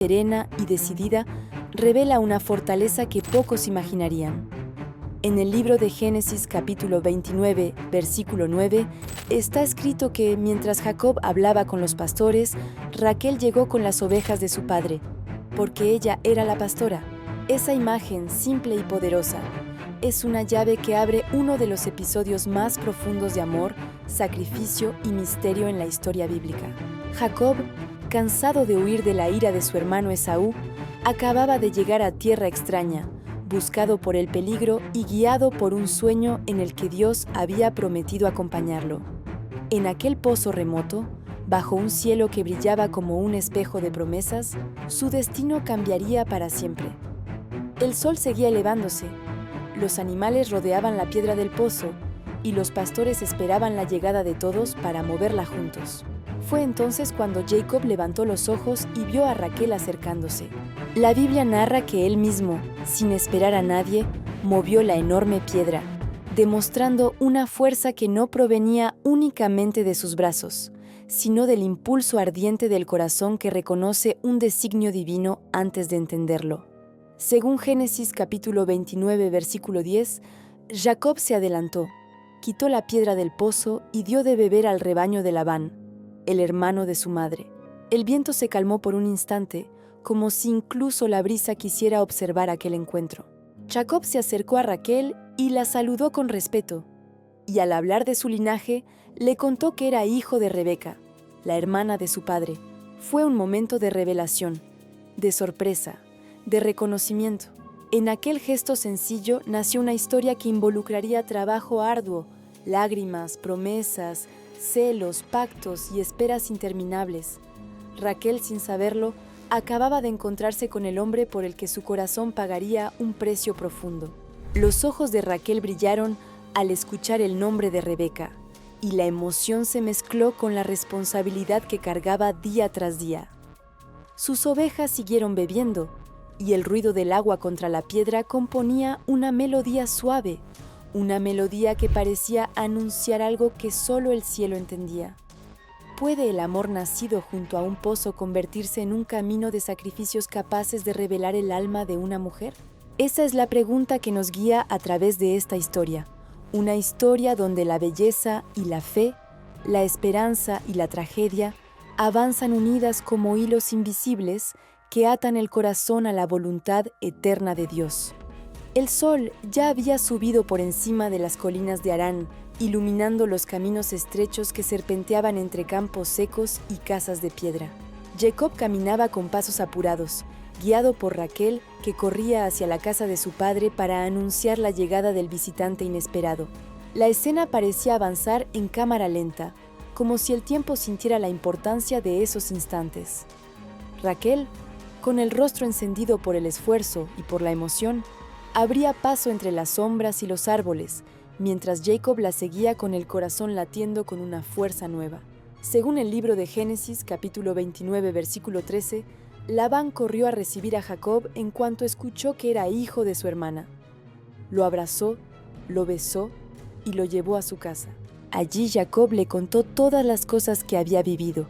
serena y decidida, revela una fortaleza que pocos imaginarían. En el libro de Génesis capítulo 29, versículo 9, está escrito que mientras Jacob hablaba con los pastores, Raquel llegó con las ovejas de su padre, porque ella era la pastora. Esa imagen simple y poderosa es una llave que abre uno de los episodios más profundos de amor, sacrificio y misterio en la historia bíblica. Jacob, cansado de huir de la ira de su hermano Esaú, acababa de llegar a tierra extraña, buscado por el peligro y guiado por un sueño en el que Dios había prometido acompañarlo. En aquel pozo remoto, bajo un cielo que brillaba como un espejo de promesas, su destino cambiaría para siempre. El sol seguía elevándose, los animales rodeaban la piedra del pozo y los pastores esperaban la llegada de todos para moverla juntos. Fue entonces cuando Jacob levantó los ojos y vio a Raquel acercándose. La Biblia narra que él mismo, sin esperar a nadie, movió la enorme piedra, demostrando una fuerza que no provenía únicamente de sus brazos, sino del impulso ardiente del corazón que reconoce un designio divino antes de entenderlo. Según Génesis capítulo 29, versículo 10, Jacob se adelantó, quitó la piedra del pozo y dio de beber al rebaño de Labán, el hermano de su madre. El viento se calmó por un instante, como si incluso la brisa quisiera observar aquel encuentro. Jacob se acercó a Raquel y la saludó con respeto, y al hablar de su linaje, le contó que era hijo de Rebeca, la hermana de su padre. Fue un momento de revelación, de sorpresa, de reconocimiento. En aquel gesto sencillo nació una historia que involucraría trabajo arduo, lágrimas, promesas, celos, pactos y esperas interminables. Raquel, sin saberlo, acababa de encontrarse con el hombre por el que su corazón pagaría un precio profundo. Los ojos de Raquel brillaron al escuchar el nombre de Rebeca, y la emoción se mezcló con la responsabilidad que cargaba día tras día. Sus ovejas siguieron bebiendo, y el ruido del agua contra la piedra componía una melodía suave, una melodía que parecía anunciar algo que solo el cielo entendía. ¿Puede el amor nacido junto a un pozo convertirse en un camino de sacrificios capaces de revelar el alma de una mujer? Esa es la pregunta que nos guía a través de esta historia. Una historia donde la belleza y la fe, la esperanza y la tragedia avanzan unidas como hilos invisibles que atan el corazón a la voluntad eterna de Dios. El sol ya había subido por encima de las colinas de Harán, iluminando los caminos estrechos que serpenteaban entre campos secos y casas de piedra. Jacob caminaba con pasos apurados, guiado por Raquel, que corría hacia la casa de su padre para anunciar la llegada del visitante inesperado. La escena parecía avanzar en cámara lenta, como si el tiempo sintiera la importancia de esos instantes. Raquel, con el rostro encendido por el esfuerzo y por la emoción, abría paso entre las sombras y los árboles, mientras Jacob la seguía con el corazón latiendo con una fuerza nueva. Según el libro de Génesis, capítulo 29, versículo 13, Labán corrió a recibir a Jacob en cuanto escuchó que era hijo de su hermana. Lo abrazó, lo besó y lo llevó a su casa. Allí Jacob le contó todas las cosas que había vivido,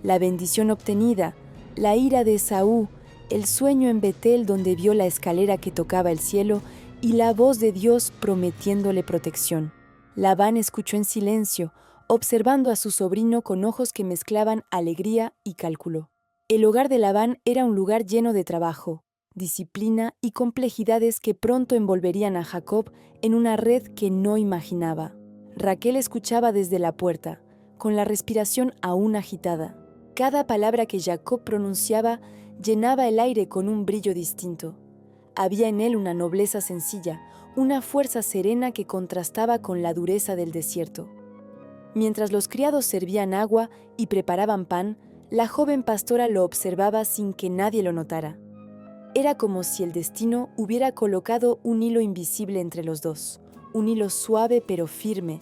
la bendición obtenida, la ira de Esaú, el sueño en Betel donde vio la escalera que tocaba el cielo y la voz de Dios prometiéndole protección. Labán escuchó en silencio, observando a su sobrino con ojos que mezclaban alegría y cálculo. El hogar de Labán era un lugar lleno de trabajo, disciplina y complejidades que pronto envolverían a Jacob en una red que no imaginaba. Raquel escuchaba desde la puerta, con la respiración aún agitada. Cada palabra que Jacob pronunciaba llenaba el aire con un brillo distinto. Había en él una nobleza sencilla, una fuerza serena que contrastaba con la dureza del desierto. Mientras los criados servían agua y preparaban pan, la joven pastora lo observaba sin que nadie lo notara. Era como si el destino hubiera colocado un hilo invisible entre los dos, un hilo suave pero firme,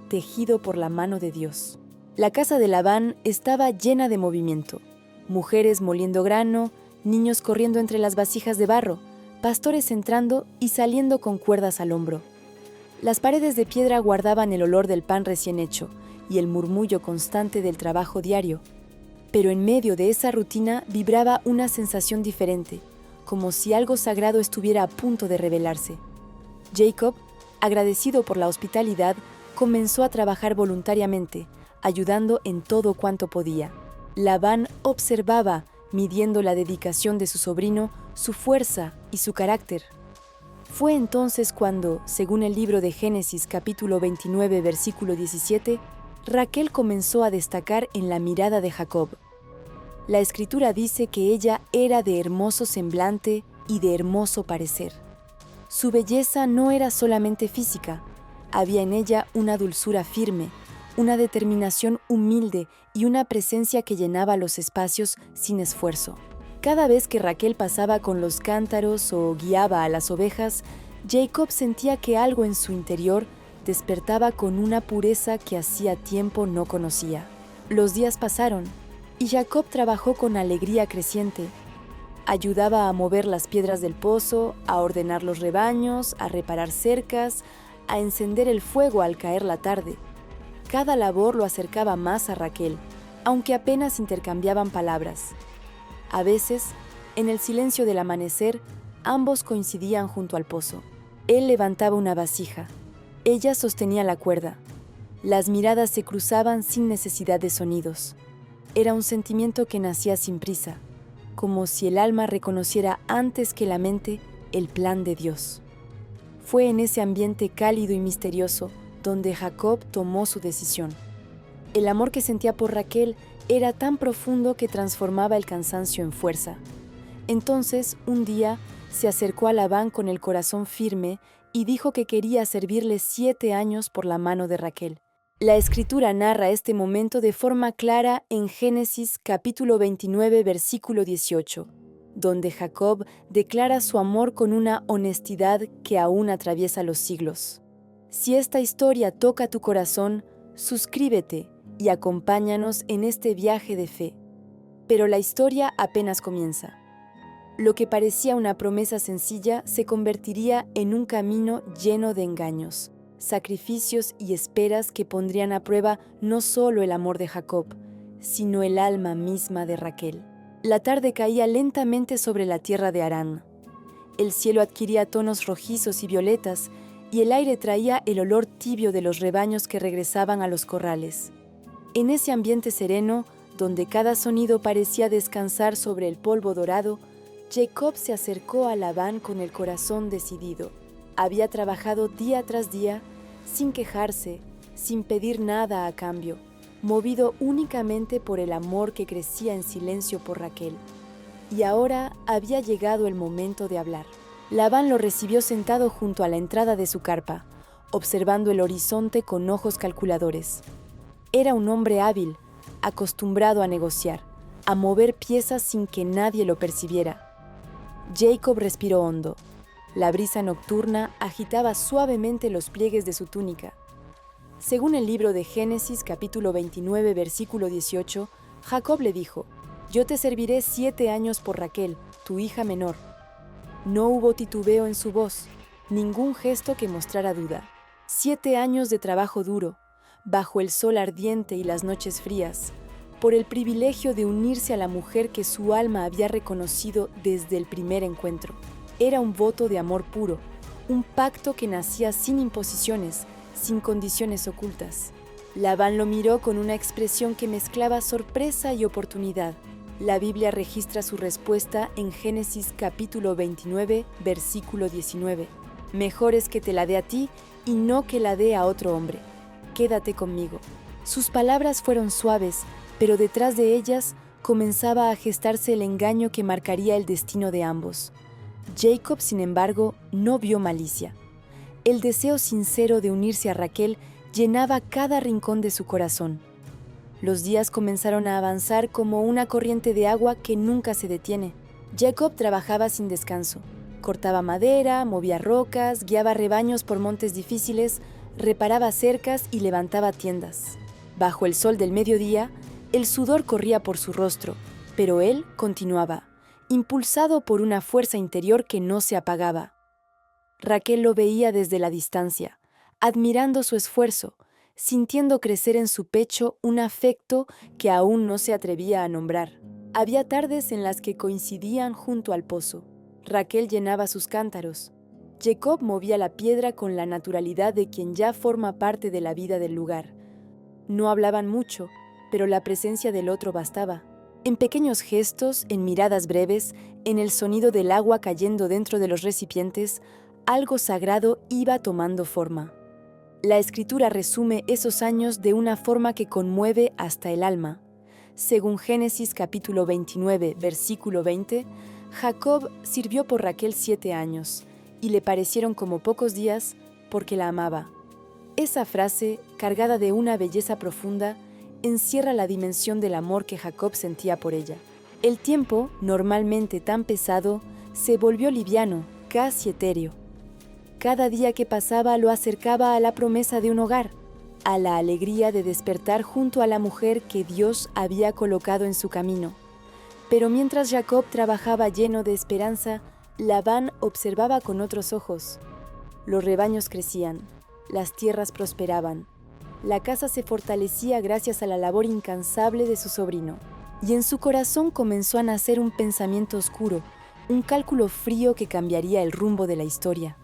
tejido por la mano de Dios. La casa de Labán estaba llena de movimiento. Mujeres moliendo grano, niños corriendo entre las vasijas de barro, pastores entrando y saliendo con cuerdas al hombro. Las paredes de piedra guardaban el olor del pan recién hecho y el murmullo constante del trabajo diario. Pero en medio de esa rutina vibraba una sensación diferente, como si algo sagrado estuviera a punto de revelarse. Jacob, agradecido por la hospitalidad, comenzó a trabajar voluntariamente, ayudando en todo cuanto podía. Labán observaba, midiendo la dedicación de su sobrino, su fuerza y su carácter. Fue entonces cuando, según el libro de Génesis capítulo 29, versículo 17, Raquel comenzó a destacar en la mirada de Jacob. La Escritura dice que ella era de hermoso semblante y de hermoso parecer. Su belleza no era solamente física, había en ella una dulzura firme, una determinación humilde y una presencia que llenaba los espacios sin esfuerzo. Cada vez que Raquel pasaba con los cántaros o guiaba a las ovejas, Jacob sentía que algo en su interior despertaba con una pureza que hacía tiempo no conocía. Los días pasaron y Jacob trabajó con alegría creciente. Ayudaba a mover las piedras del pozo, a ordenar los rebaños, a reparar cercas, a encender el fuego al caer la tarde. Cada labor lo acercaba más a Raquel, aunque apenas intercambiaban palabras. A veces, en el silencio del amanecer, ambos coincidían junto al pozo. Él levantaba una vasija. Ella sostenía la cuerda. Las miradas se cruzaban sin necesidad de sonidos. Era un sentimiento que nacía sin prisa, como si el alma reconociera antes que la mente el plan de Dios. Fue en ese ambiente cálido y misterioso donde Jacob tomó su decisión. El amor que sentía por Raquel era tan profundo que transformaba el cansancio en fuerza. Entonces, un día, se acercó a Labán con el corazón firme y dijo que quería servirle 7 años por la mano de Raquel. La Escritura narra este momento de forma clara en Génesis capítulo 29, versículo 18, donde Jacob declara su amor con una honestidad que aún atraviesa los siglos. Si esta historia toca tu corazón, suscríbete y acompáñanos en este viaje de fe. Pero la historia apenas comienza. Lo que parecía una promesa sencilla se convertiría en un camino lleno de engaños, sacrificios y esperas que pondrían a prueba no solo el amor de Jacob, sino el alma misma de Raquel. La tarde caía lentamente sobre la tierra de Harán. El cielo adquiría tonos rojizos y violetas, y el aire traía el olor tibio de los rebaños que regresaban a los corrales. En ese ambiente sereno, donde cada sonido parecía descansar sobre el polvo dorado, Jacob se acercó a Labán con el corazón decidido. Había trabajado día tras día, sin quejarse, sin pedir nada a cambio, movido únicamente por el amor que crecía en silencio por Raquel. Y ahora había llegado el momento de hablar. Labán lo recibió sentado junto a la entrada de su carpa, observando el horizonte con ojos calculadores. Era un hombre hábil, acostumbrado a negociar, a mover piezas sin que nadie lo percibiera. Jacob respiró hondo. La brisa nocturna agitaba suavemente los pliegues de su túnica. Según el libro de Génesis capítulo 29, versículo 18, Jacob le dijo: «Yo te serviré 7 años por Raquel, tu hija menor». No hubo titubeo en su voz, ningún gesto que mostrara duda. 7 años de trabajo duro, bajo el sol ardiente y las noches frías, por el privilegio de unirse a la mujer que su alma había reconocido desde el primer encuentro. Era un voto de amor puro, un pacto que nacía sin imposiciones, sin condiciones ocultas. Labán lo miró con una expresión que mezclaba sorpresa y oportunidad. La Biblia registra su respuesta en Génesis capítulo 29, versículo 19. «Mejor es que te la dé a ti y no que la dé a otro hombre. Quédate conmigo». Sus palabras fueron suaves, pero detrás de ellas comenzaba a gestarse el engaño que marcaría el destino de ambos. Jacob, sin embargo, no vio malicia. El deseo sincero de unirse a Raquel llenaba cada rincón de su corazón. Los días comenzaron a avanzar como una corriente de agua que nunca se detiene. Jacob trabajaba sin descanso. Cortaba madera, movía rocas, guiaba rebaños por montes difíciles, reparaba cercas y levantaba tiendas. Bajo el sol del mediodía, el sudor corría por su rostro, pero él continuaba, impulsado por una fuerza interior que no se apagaba. Raquel lo veía desde la distancia, admirando su esfuerzo, sintiendo crecer en su pecho un afecto que aún no se atrevía a nombrar. Había tardes en las que coincidían junto al pozo. Raquel llenaba sus cántaros. Jacob movía la piedra con la naturalidad de quien ya forma parte de la vida del lugar. No hablaban mucho, pero la presencia del otro bastaba. En pequeños gestos, en miradas breves, en el sonido del agua cayendo dentro de los recipientes, algo sagrado iba tomando forma. La Escritura resume esos años de una forma que conmueve hasta el alma. Según Génesis capítulo 29, versículo 20, Jacob sirvió por Raquel 7 años, y le parecieron como pocos días porque la amaba. Esa frase, cargada de una belleza profunda, encierra la dimensión del amor que Jacob sentía por ella. El tiempo, normalmente tan pesado, se volvió liviano, casi etéreo. Cada día que pasaba lo acercaba a la promesa de un hogar, a la alegría de despertar junto a la mujer que Dios había colocado en su camino. Pero mientras Jacob trabajaba lleno de esperanza, Labán observaba con otros ojos. Los rebaños crecían, las tierras prosperaban, la casa se fortalecía gracias a la labor incansable de su sobrino. Y en su corazón comenzó a nacer un pensamiento oscuro, un cálculo frío que cambiaría el rumbo de la historia.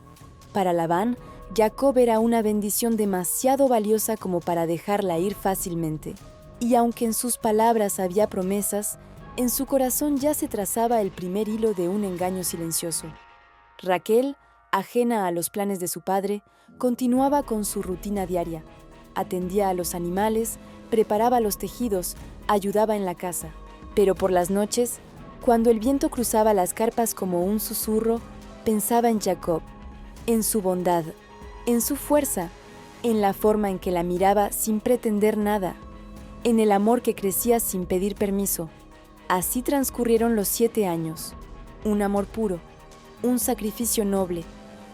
Para Labán, Jacob era una bendición demasiado valiosa como para dejarla ir fácilmente. Y aunque en sus palabras había promesas, en su corazón ya se trazaba el primer hilo de un engaño silencioso. Raquel, ajena a los planes de su padre, continuaba con su rutina diaria. Atendía a los animales, preparaba los tejidos, ayudaba en la casa. Pero por las noches, cuando el viento cruzaba las carpas como un susurro, pensaba en Jacob, en su bondad, en su fuerza, en la forma en que la miraba sin pretender nada, en el amor que crecía sin pedir permiso. Así transcurrieron los 7 años. Un amor puro, un sacrificio noble,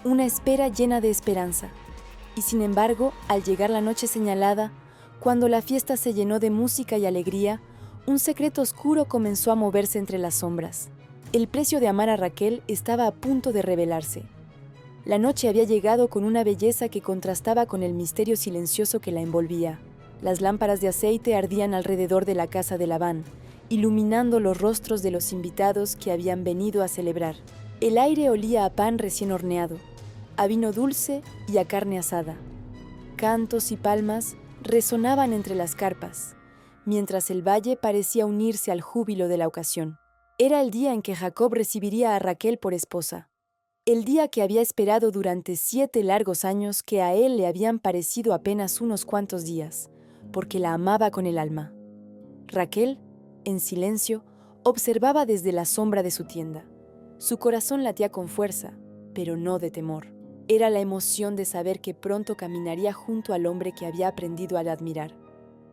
una espera llena de esperanza. Y sin embargo, al llegar la noche señalada, cuando la fiesta se llenó de música y alegría, un secreto oscuro comenzó a moverse entre las sombras. El precio de amar a Raquel estaba a punto de revelarse. La noche había llegado con una belleza que contrastaba con el misterio silencioso que la envolvía. Las lámparas de aceite ardían alrededor de la casa de Labán, iluminando los rostros de los invitados que habían venido a celebrar. El aire olía a pan recién horneado, a vino dulce y a carne asada. Cantos y palmas resonaban entre las carpas, mientras el valle parecía unirse al júbilo de la ocasión. Era el día en que Jacob recibiría a Raquel por esposa. El día que había esperado durante 7 largos años, que a él le habían parecido apenas unos cuantos días, porque la amaba con el alma. Raquel, en silencio, observaba desde la sombra de su tienda. Su corazón latía con fuerza, pero no de temor. Era la emoción de saber que pronto caminaría junto al hombre que había aprendido a admirar.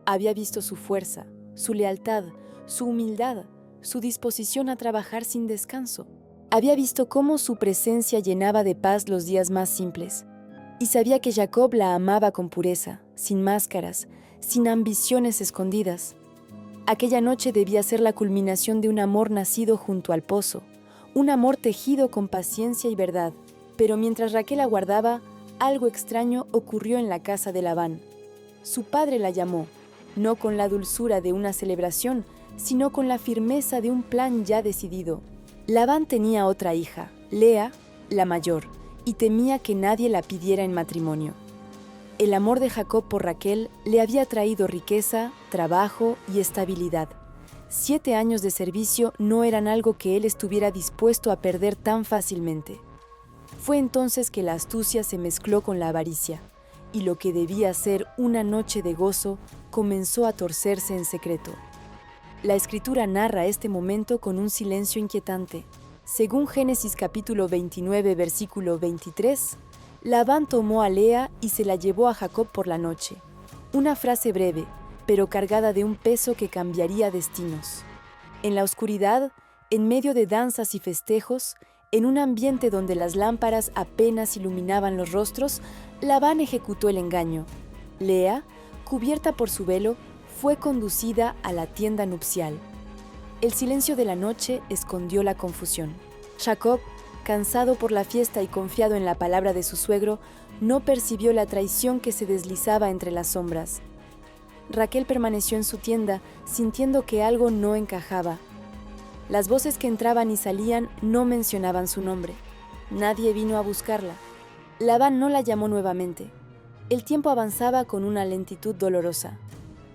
Había visto su fuerza, su lealtad, su humildad, su disposición a trabajar sin descanso. Había visto cómo su presencia llenaba de paz los días más simples, y sabía que Jacob la amaba con pureza, sin máscaras, sin ambiciones escondidas. Aquella noche debía ser la culminación de un amor nacido junto al pozo, un amor tejido con paciencia y verdad. Pero mientras Raquel aguardaba, algo extraño ocurrió en la casa de Labán. Su padre la llamó, no con la dulzura de una celebración, sino con la firmeza de un plan ya decidido. Labán tenía otra hija, Lea, la mayor, y temía que nadie la pidiera en matrimonio. El amor de Jacob por Raquel le había traído riqueza, trabajo y estabilidad. 7 años de servicio no eran algo que él estuviera dispuesto a perder tan fácilmente. Fue entonces que la astucia se mezcló con la avaricia, y lo que debía ser una noche de gozo comenzó a torcerse en secreto. La Escritura narra este momento con un silencio inquietante. Según Génesis capítulo 29, versículo 23, Labán tomó a Lea y se la llevó a Jacob por la noche. Una frase breve, pero cargada de un peso que cambiaría destinos. En la oscuridad, en medio de danzas y festejos, en un ambiente donde las lámparas apenas iluminaban los rostros, Labán ejecutó el engaño. Lea, cubierta por su velo, fue conducida a la tienda nupcial. El silencio de la noche escondió la confusión. Jacob, cansado por la fiesta y confiado en la palabra de su suegro, no percibió la traición que se deslizaba entre las sombras. Raquel permaneció en su tienda, sintiendo que algo no encajaba. Las voces que entraban y salían no mencionaban su nombre. Nadie vino a buscarla. Labán no la llamó nuevamente. El tiempo avanzaba con una lentitud dolorosa.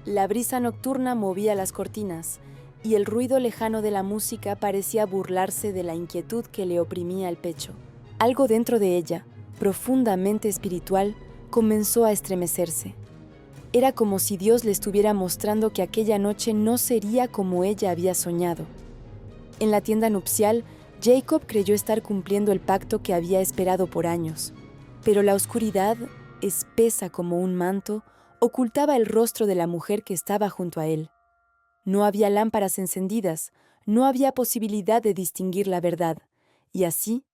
La brisa nocturna movía las cortinas, y el ruido lejano de la música parecía burlarse de la inquietud que le oprimía el pecho. Algo dentro de ella, profundamente espiritual, comenzó a estremecerse. Era como si Dios le estuviera mostrando que aquella noche no sería como ella había soñado. En la tienda nupcial, Jacob creyó estar cumpliendo el pacto que había esperado por años, pero la oscuridad, espesa como un manto, ocultaba el rostro de la mujer que estaba junto a él. No había lámparas encendidas, no había posibilidad de distinguir la verdad, y así,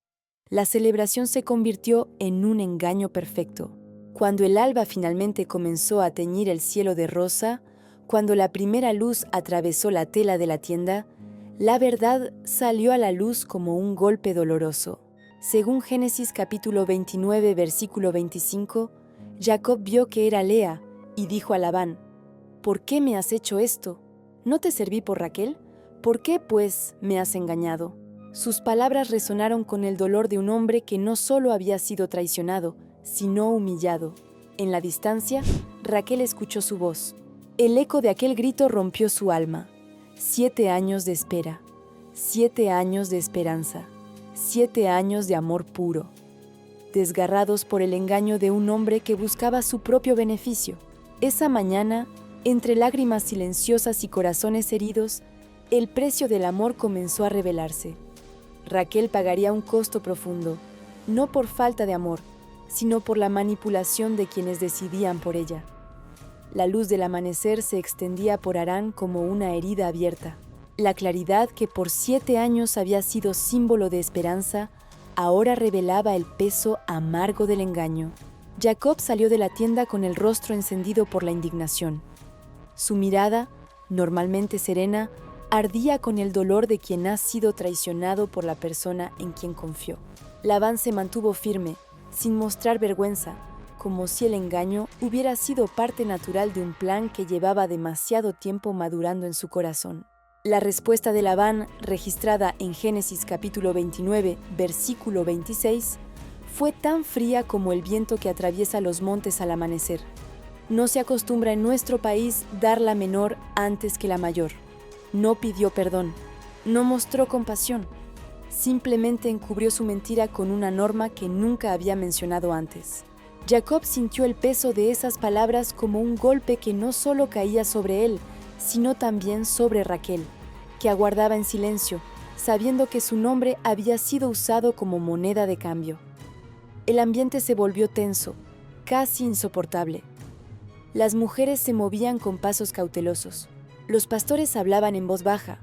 la celebración se convirtió en un engaño perfecto. Cuando el alba finalmente comenzó a teñir el cielo de rosa, cuando la primera luz atravesó la tela de la tienda, la verdad salió a la luz como un golpe doloroso. Según Génesis capítulo 29, versículo 25, Jacob vio que era Lea y dijo a Labán: «¿Por qué me has hecho esto? ¿No te serví por Raquel? ¿Por qué, pues, me has engañado?». Sus palabras resonaron con el dolor de un hombre que no solo había sido traicionado, sino humillado. En la distancia, Raquel escuchó su voz. El eco de aquel grito rompió su alma. 7 años de espera, 7 años de esperanza, 7 años de amor puro, desgarrados por el engaño de un hombre que buscaba su propio beneficio. Esa mañana, entre lágrimas silenciosas y corazones heridos, el precio del amor comenzó a revelarse. Raquel pagaría un costo profundo, no por falta de amor, sino por la manipulación de quienes decidían por ella. La luz del amanecer se extendía por Harán como una herida abierta. La claridad que por 7 años había sido símbolo de esperanza, ahora revelaba el peso amargo del engaño. Jacob salió de la tienda con el rostro encendido por la indignación. Su mirada, normalmente serena, ardía con el dolor de quien ha sido traicionado por la persona en quien confió. Labán se mantuvo firme, sin mostrar vergüenza, como si el engaño hubiera sido parte natural de un plan que llevaba demasiado tiempo madurando en su corazón. La respuesta de Labán, registrada en Génesis capítulo 29, versículo 26, fue tan fría como el viento que atraviesa los montes al amanecer. No se acostumbra en nuestro país dar la menor antes que la mayor. No pidió perdón, no mostró compasión, simplemente encubrió su mentira con una norma que nunca había mencionado antes. Jacob sintió el peso de esas palabras como un golpe que no solo caía sobre él, sino también sobre Raquel, que aguardaba en silencio, sabiendo que su nombre había sido usado como moneda de cambio. El ambiente se volvió tenso, casi insoportable. Las mujeres se movían con pasos cautelosos. Los pastores hablaban en voz baja.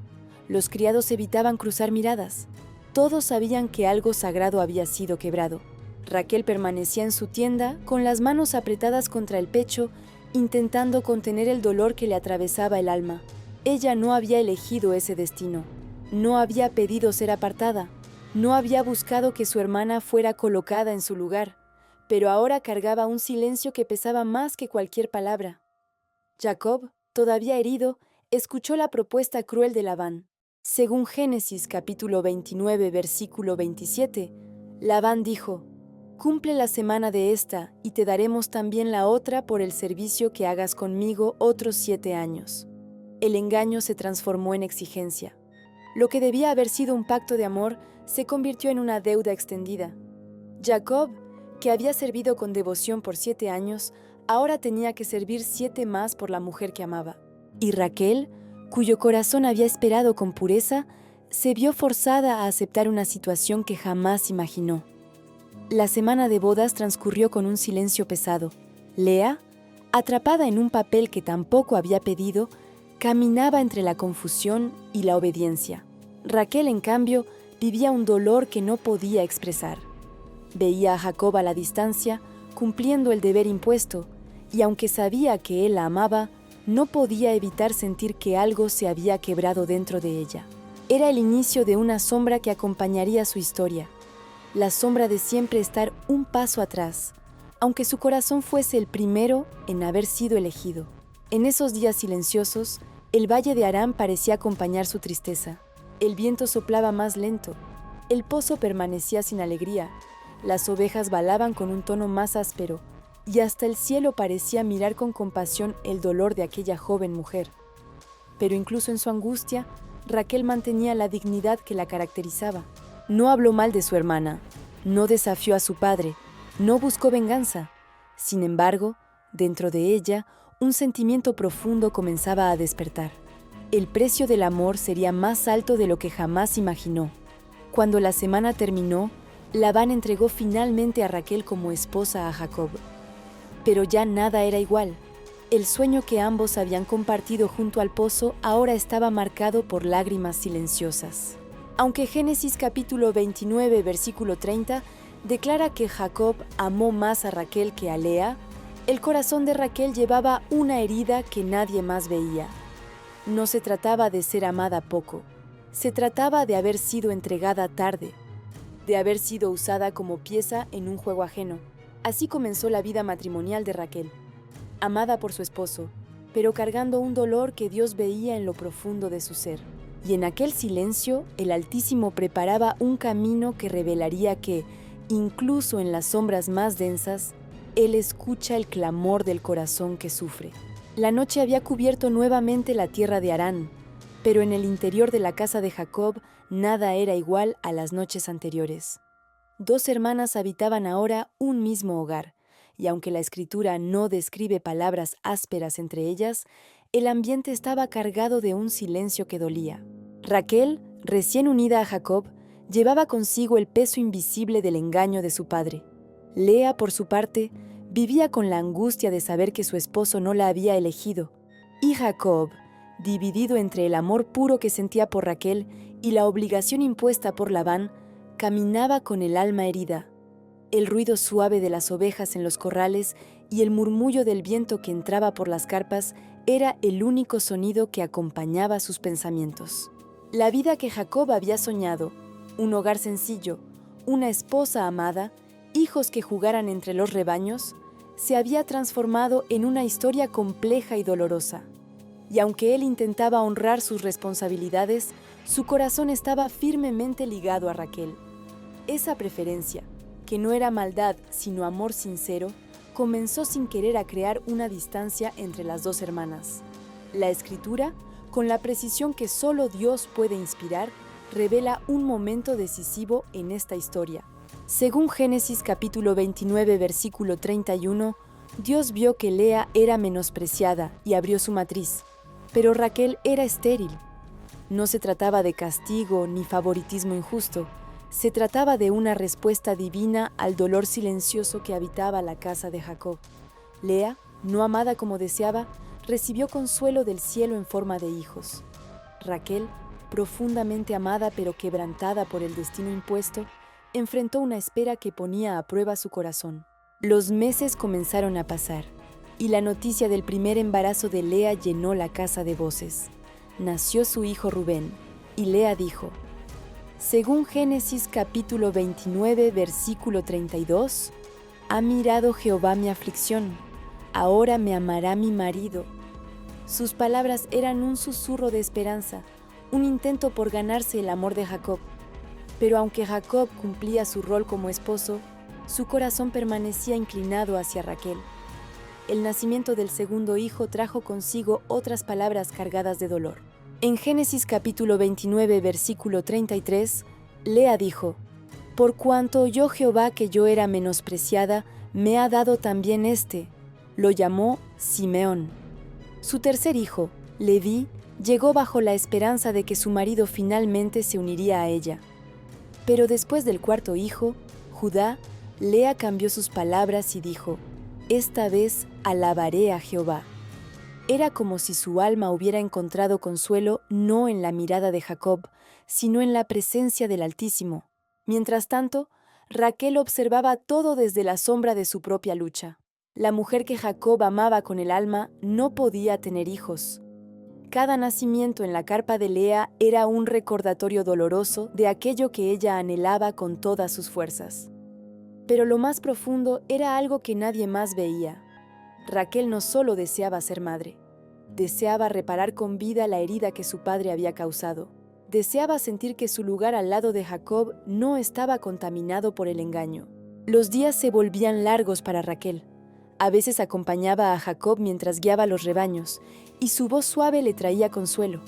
Los criados evitaban cruzar miradas. Todos sabían que algo sagrado había sido quebrado. Raquel permanecía en su tienda, con las manos apretadas contra el pecho, intentando contener el dolor que le atravesaba el alma. Ella no había elegido ese destino. No había pedido ser apartada. No había buscado que su hermana fuera colocada en su lugar. Pero ahora cargaba un silencio que pesaba más que cualquier palabra. Jacob, todavía herido, escuchó la propuesta cruel de Labán. Según Génesis capítulo 29, versículo 27, Labán dijo: «Cumple la semana de esta, y te daremos también la otra por el servicio que hagas conmigo otros 7 años». El engaño se transformó en exigencia. Lo que debía haber sido un pacto de amor se convirtió en una deuda extendida. Jacob, que había servido con devoción por 7 años, ahora tenía que servir 7 más por la mujer que amaba. Y Raquel, cuyo corazón había esperado con pureza, se vio forzada a aceptar una situación que jamás imaginó. La semana de bodas transcurrió con un silencio pesado. Lea, atrapada en un papel que tampoco había pedido, caminaba entre la confusión y la obediencia. Raquel, en cambio, vivía un dolor que no podía expresar. Veía a Jacob a la distancia, cumpliendo el deber impuesto, y aunque sabía que él la amaba, no podía evitar sentir que algo se había quebrado dentro de ella. Era el inicio de una sombra que acompañaría su historia. la sombra de siempre estar un paso atrás, aunque su corazón fuese el primero en haber sido elegido. En esos días silenciosos, el valle de Aram parecía acompañar su tristeza. El viento soplaba más lento, el pozo permanecía sin alegría, las ovejas balaban con un tono más áspero, y hasta el cielo parecía mirar con compasión el dolor de aquella joven mujer. Pero incluso en su angustia, Raquel mantenía la dignidad que la caracterizaba. No habló mal de su hermana, no desafió a su padre, no buscó venganza. Sin embargo, dentro de ella, un sentimiento profundo comenzaba a despertar. El precio del amor sería más alto de lo que jamás imaginó. Cuando la semana terminó, Labán entregó finalmente a Raquel como esposa a Jacob. Pero ya nada era igual. El sueño que ambos habían compartido junto al pozo ahora estaba marcado por lágrimas silenciosas. Aunque Génesis capítulo 29, versículo 30, declara que Jacob amó más a Raquel que a Lea, el corazón de Raquel llevaba una herida que nadie más veía. No se trataba de ser amada poco, se trataba de haber sido entregada tarde, de haber sido usada como pieza en un juego ajeno. Así comenzó la vida matrimonial de Raquel, amada por su esposo, pero cargando un dolor que Dios veía en lo profundo de su ser. Y en aquel silencio, el Altísimo preparaba un camino que revelaría que, incluso en las sombras más densas, Él escucha el clamor del corazón que sufre. La noche había cubierto nuevamente la tierra de Harán, pero en el interior de la casa de Jacob nada era igual a las noches anteriores. Dos hermanas habitaban ahora un mismo hogar, y aunque la Escritura no describe palabras ásperas entre ellas, el ambiente estaba cargado de un silencio que dolía. Raquel, recién unida a Jacob, llevaba consigo el peso invisible del engaño de su padre. Lea, por su parte, vivía con la angustia de saber que su esposo no la había elegido. Y Jacob, dividido entre el amor puro que sentía por Raquel y la obligación impuesta por Labán, caminaba con el alma herida. El ruido suave de las ovejas en los corrales y el murmullo del viento que entraba por las carpas era el único sonido que acompañaba sus pensamientos. La vida que Jacob había soñado, un hogar sencillo, una esposa amada, hijos que jugaran entre los rebaños, se había transformado en una historia compleja y dolorosa. Y aunque él intentaba honrar sus responsabilidades, su corazón estaba firmemente ligado a Raquel. Esa preferencia, que no era maldad sino amor sincero, comenzó sin querer a crear una distancia entre las dos hermanas. La Escritura, con la precisión que solo Dios puede inspirar, revela un momento decisivo en esta historia. Según Génesis capítulo 29, versículo 31, Dios vio que Lea era menospreciada y abrió su matriz, pero Raquel era estéril. No se trataba de castigo ni favoritismo injusto, se trataba de una respuesta divina al dolor silencioso que habitaba la casa de Jacob. Lea, no amada como deseaba, recibió consuelo del cielo en forma de hijos. Raquel, profundamente amada pero quebrantada por el destino impuesto, enfrentó una espera que ponía a prueba su corazón. Los meses comenzaron a pasar, y la noticia del primer embarazo de Lea llenó la casa de voces. Nació su hijo Rubén, y Lea dijo: según Génesis capítulo 29, versículo 32, «Ha mirado Jehová mi aflicción, ahora me amará mi marido». Sus palabras eran un susurro de esperanza, un intento por ganarse el amor de Jacob. Pero aunque Jacob cumplía su rol como esposo, su corazón permanecía inclinado hacia Raquel. El nacimiento del segundo hijo trajo consigo otras palabras cargadas de dolor. En Génesis capítulo 29, versículo 33, Lea dijo: «Por cuanto oyó Jehová que yo era menospreciada, me ha dado también este». Lo llamó Simeón. Su tercer hijo, Leví, llegó bajo la esperanza de que su marido finalmente se uniría a ella. Pero después del cuarto hijo, Judá, Lea cambió sus palabras y dijo: «Esta vez alabaré a Jehová». Era como si su alma hubiera encontrado consuelo no en la mirada de Jacob, sino en la presencia del Altísimo. Mientras tanto, Raquel observaba todo desde la sombra de su propia lucha. La mujer que Jacob amaba con el alma no podía tener hijos. Cada nacimiento en la carpa de Lea era un recordatorio doloroso de aquello que ella anhelaba con todas sus fuerzas. Pero lo más profundo era algo que nadie más veía. Raquel no solo deseaba ser madre, deseaba reparar con vida la herida que su padre había causado. Deseaba sentir que su lugar al lado de Jacob no estaba contaminado por el engaño. Los días se volvían largos para Raquel. A veces acompañaba a Jacob mientras guiaba los rebaños, y su voz suave le traía consuelo.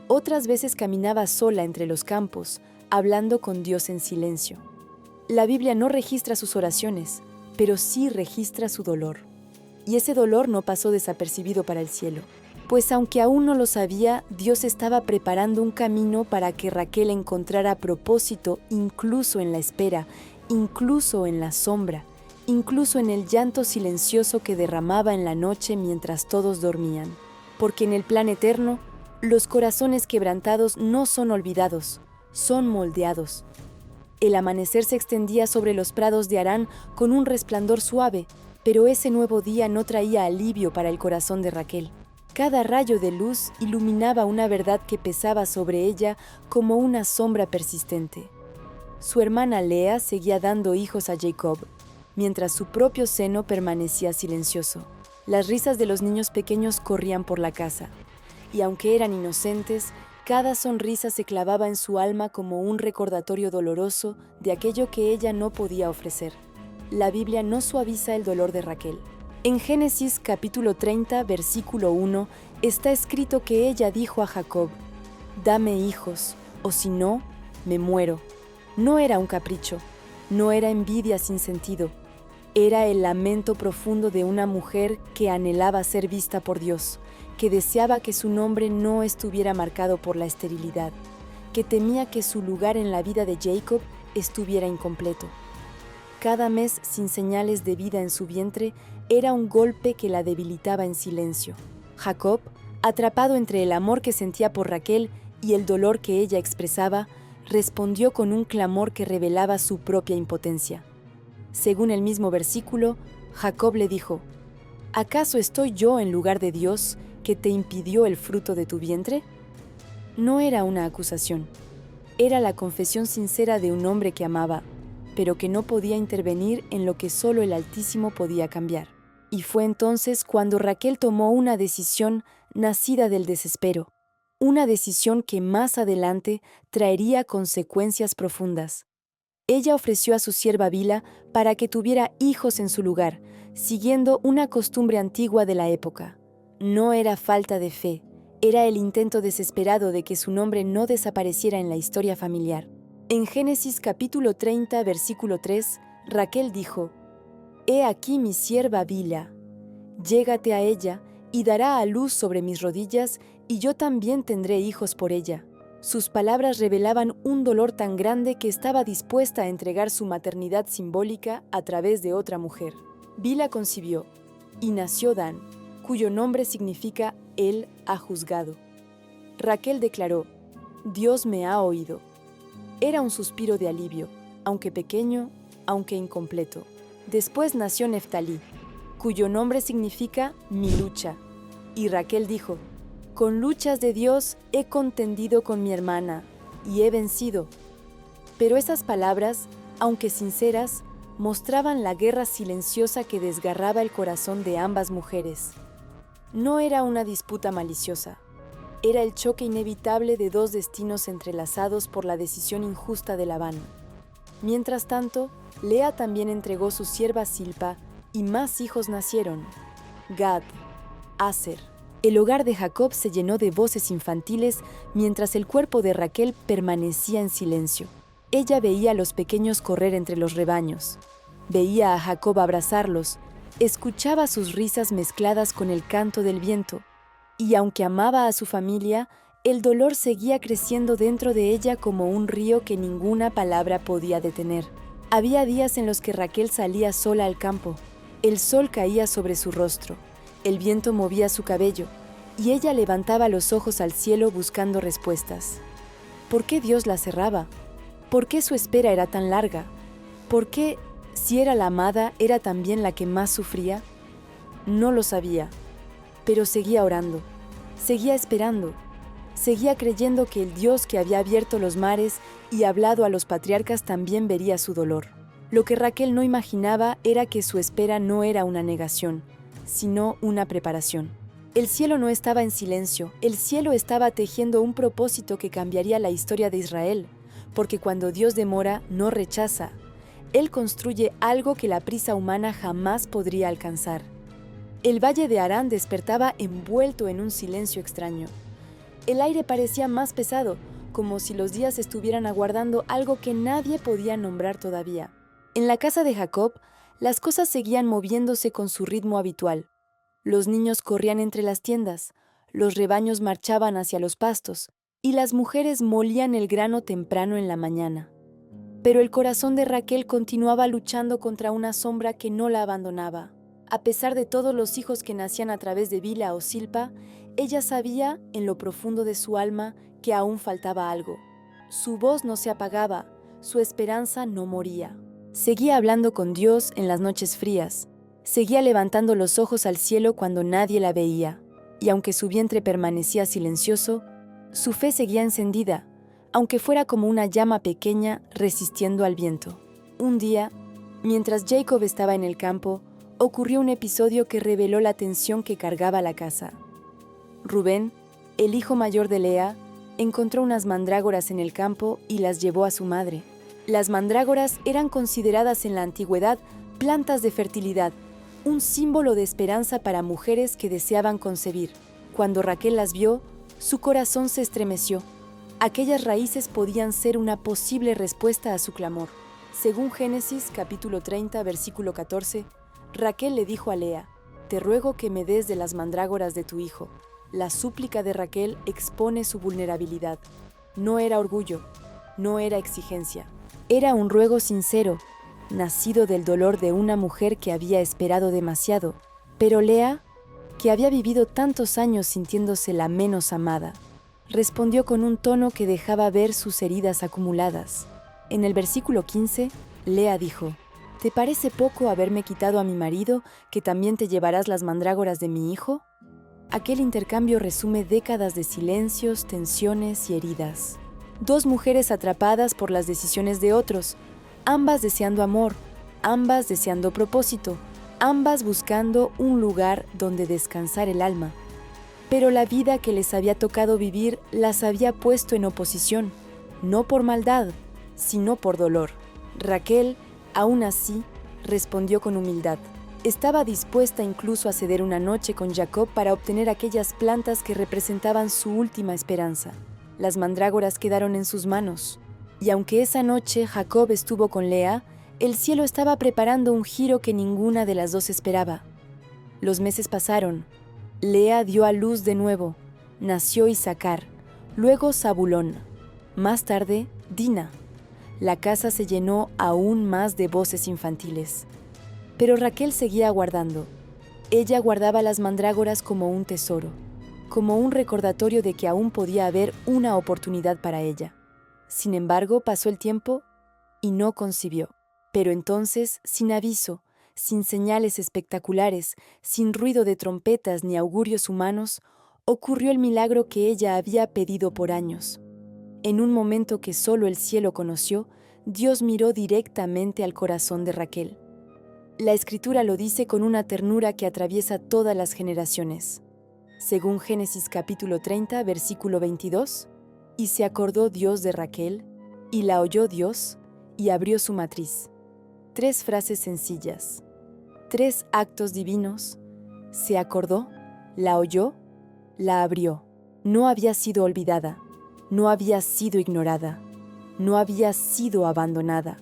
Otras veces caminaba sola entre los campos, hablando con Dios en silencio. La Biblia no registra sus oraciones, pero sí registra su dolor. Y ese dolor no pasó desapercibido para el cielo, pues aunque aún no lo sabía, Dios estaba preparando un camino para que Raquel encontrara propósito incluso en la espera, incluso en la sombra, incluso en el llanto silencioso que derramaba en la noche mientras todos dormían. Porque en el plan eterno, los corazones quebrantados no son olvidados, son moldeados. El amanecer se extendía sobre los prados de Harán con un resplandor suave, pero ese nuevo día no traía alivio para el corazón de Raquel. Cada rayo de luz iluminaba una verdad que pesaba sobre ella como una sombra persistente. Su hermana Lea seguía dando hijos a Jacob, mientras su propio seno permanecía silencioso. Las risas de los niños pequeños corrían por la casa, y aunque eran inocentes, cada sonrisa se clavaba en su alma como un recordatorio doloroso de aquello que ella no podía ofrecer. La Biblia no suaviza el dolor de Raquel. En Génesis capítulo 30, versículo 1, está escrito que ella dijo a Jacob: «Dame hijos, o si no, me muero». No era un capricho, no era envidia sin sentido. Era el lamento profundo de una mujer que anhelaba ser vista por Dios, que deseaba que su nombre no estuviera marcado por la esterilidad, que temía que su lugar en la vida de Jacob estuviera incompleto. Cada mes sin señales de vida en su vientre era un golpe que la debilitaba en silencio. Jacob, atrapado entre el amor que sentía por Raquel y el dolor que ella expresaba, respondió con un clamor que revelaba su propia impotencia. Según el mismo versículo, Jacob le dijo: «¿Acaso estoy yo en lugar de Dios que te impidió el fruto de tu vientre?». No era una acusación, era la confesión sincera de un hombre que amaba, pero que no podía intervenir en lo que solo el Altísimo podía cambiar. Y fue entonces cuando Raquel tomó una decisión nacida del desespero, una decisión que más adelante traería consecuencias profundas. Ella ofreció a su sierva Bila para que tuviera hijos en su lugar, siguiendo una costumbre antigua de la época. No era falta de fe, era el intento desesperado de que su nombre no desapareciera en la historia familiar. En Génesis capítulo 30, versículo 3, Raquel dijo: «He aquí mi sierva Bila, llégate a ella y dará a luz sobre mis rodillas, y yo también tendré hijos por ella». Sus palabras revelaban un dolor tan grande que estaba dispuesta a entregar su maternidad simbólica a través de otra mujer. Bila concibió, y nació Dan, cuyo nombre significa «Él ha juzgado». Raquel declaró: «Dios me ha oído». Era un suspiro de alivio, aunque pequeño, aunque incompleto. Después nació Neftalí, cuyo nombre significa «mi lucha». Y Raquel dijo: «Con luchas de Dios he contendido con mi hermana, y he vencido». Pero esas palabras, aunque sinceras, mostraban la guerra silenciosa que desgarraba el corazón de ambas mujeres. No era una disputa maliciosa, era el choque inevitable de dos destinos entrelazados por la decisión injusta de Labán. Mientras tanto, Lea también entregó su sierva Silpa, y más hijos nacieron: Gad, Aser. El hogar de Jacob se llenó de voces infantiles mientras el cuerpo de Raquel permanecía en silencio. Ella veía a los pequeños correr entre los rebaños, veía a Jacob abrazarlos, escuchaba sus risas mezcladas con el canto del viento, y aunque amaba a su familia, el dolor seguía creciendo dentro de ella como un río que ninguna palabra podía detener. Había días en los que Raquel salía sola al campo. El sol caía sobre su rostro, el viento movía su cabello, y ella levantaba los ojos al cielo buscando respuestas. ¿Por qué Dios la cerraba? ¿Por qué su espera era tan larga? ¿Por qué, si era la amada, era también la que más sufría? No lo sabía, pero seguía orando. Seguía esperando. Seguía creyendo que el Dios que había abierto los mares y hablado a los patriarcas también vería su dolor. Lo que Raquel no imaginaba era que su espera no era una negación, sino una preparación. El cielo no estaba en silencio, el cielo estaba tejiendo un propósito que cambiaría la historia de Israel, porque cuando Dios demora, no rechaza. Él construye algo que la prisa humana jamás podría alcanzar. El valle de Harán despertaba envuelto en un silencio extraño. El aire parecía más pesado, como si los días estuvieran aguardando algo que nadie podía nombrar todavía. En la casa de Jacob, las cosas seguían moviéndose con su ritmo habitual. Los niños corrían entre las tiendas, los rebaños marchaban hacia los pastos, y las mujeres molían el grano temprano en la mañana. Pero el corazón de Raquel continuaba luchando contra una sombra que no la abandonaba. A pesar de todos los hijos que nacían a través de Bila o Silpa, ella sabía, en lo profundo de su alma, que aún faltaba algo. Su voz no se apagaba, su esperanza no moría. Seguía hablando con Dios en las noches frías. Seguía levantando los ojos al cielo cuando nadie la veía. Y aunque su vientre permanecía silencioso, su fe seguía encendida, aunque fuera como una llama pequeña resistiendo al viento. Un día, mientras Jacob estaba en el campo, ocurrió un episodio que reveló la tensión que cargaba la casa. Rubén, el hijo mayor de Lea, encontró unas mandrágoras en el campo y las llevó a su madre. Las mandrágoras eran consideradas en la antigüedad plantas de fertilidad, un símbolo de esperanza para mujeres que deseaban concebir. Cuando Raquel las vio, su corazón se estremeció. Aquellas raíces podían ser una posible respuesta a su clamor. Según Génesis capítulo 30, versículo 14, Raquel le dijo a Lea: «Te ruego que me des de las mandrágoras de tu hijo». La súplica de Raquel expone su vulnerabilidad. No era orgullo, no era exigencia. Era un ruego sincero, nacido del dolor de una mujer que había esperado demasiado. Pero Lea, que había vivido tantos años sintiéndose la menos amada, respondió con un tono que dejaba ver sus heridas acumuladas. En el versículo 15, Lea dijo: «¿Te parece poco haberme quitado a mi marido, que también te llevarás las mandrágoras de mi hijo?». Aquel intercambio resume décadas de silencios, tensiones y heridas. Dos mujeres atrapadas por las decisiones de otros, ambas deseando amor, ambas deseando propósito, ambas buscando un lugar donde descansar el alma. Pero la vida que les había tocado vivir las había puesto en oposición, no por maldad, sino por dolor. Raquel, aún así, respondió con humildad. Estaba dispuesta incluso a ceder una noche con Jacob para obtener aquellas plantas que representaban su última esperanza. Las mandrágoras quedaron en sus manos, y aunque esa noche Jacob estuvo con Lea, el cielo estaba preparando un giro que ninguna de las dos esperaba. Los meses pasaron. Lea dio a luz de nuevo. Nació Isaacar, luego Zabulón. Más tarde, Dina. La casa se llenó aún más de voces infantiles. Pero Raquel seguía aguardando. Ella guardaba las mandrágoras como un tesoro, como un recordatorio de que aún podía haber una oportunidad para ella. Sin embargo, pasó el tiempo y no concibió. Pero entonces, sin aviso, sin señales espectaculares, sin ruido de trompetas ni augurios humanos, ocurrió el milagro que ella había pedido por años. En un momento que solo el cielo conoció, Dios miró directamente al corazón de Raquel. La Escritura lo dice con una ternura que atraviesa todas las generaciones. Según Génesis capítulo 30, versículo 22, «Y se acordó Dios de Raquel, y la oyó Dios, y abrió su matriz». 3 frases sencillas, 3 actos divinos. Se acordó, la oyó, la abrió. No había sido olvidada, no había sido ignorada, no había sido abandonada.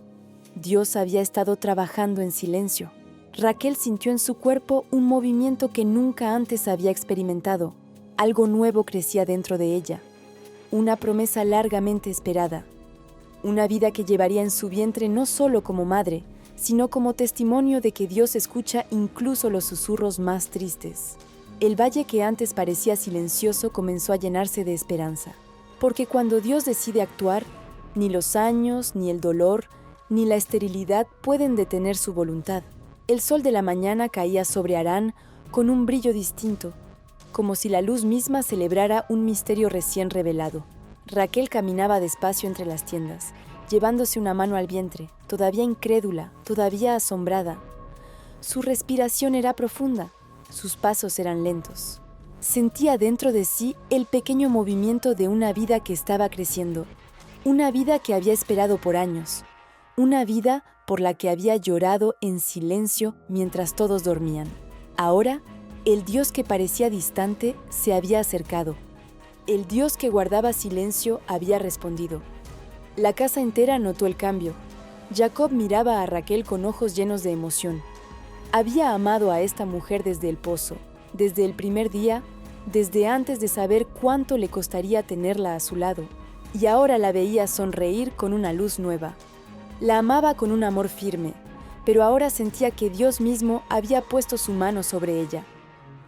Dios había estado trabajando en silencio. Raquel sintió en su cuerpo un movimiento que nunca antes había experimentado. Algo nuevo crecía dentro de ella. Una promesa largamente esperada. Una vida que llevaría en su vientre no solo como madre, sino como testimonio de que Dios escucha incluso los susurros más tristes. El valle que antes parecía silencioso comenzó a llenarse de esperanza. Porque cuando Dios decide actuar, ni los años, ni el dolor, ni la esterilidad pueden detener su voluntad. El sol de la mañana caía sobre Harán con un brillo distinto, como si la luz misma celebrara un misterio recién revelado. Raquel caminaba despacio entre las tiendas, llevándose una mano al vientre, todavía incrédula, todavía asombrada. Su respiración era profunda, sus pasos eran lentos. Sentía dentro de sí el pequeño movimiento de una vida que estaba creciendo, una vida que había esperado por años, una vida por la que había llorado en silencio mientras todos dormían. Ahora, el Dios que parecía distante se había acercado. El Dios que guardaba silencio había respondido. La casa entera notó el cambio. Jacob miraba a Raquel con ojos llenos de emoción. Había amado a esta mujer desde el pozo, desde el primer día, desde antes de saber cuánto le costaría tenerla a su lado, y ahora la veía sonreír con una luz nueva. La amaba con un amor firme, pero ahora sentía que Dios mismo había puesto su mano sobre ella.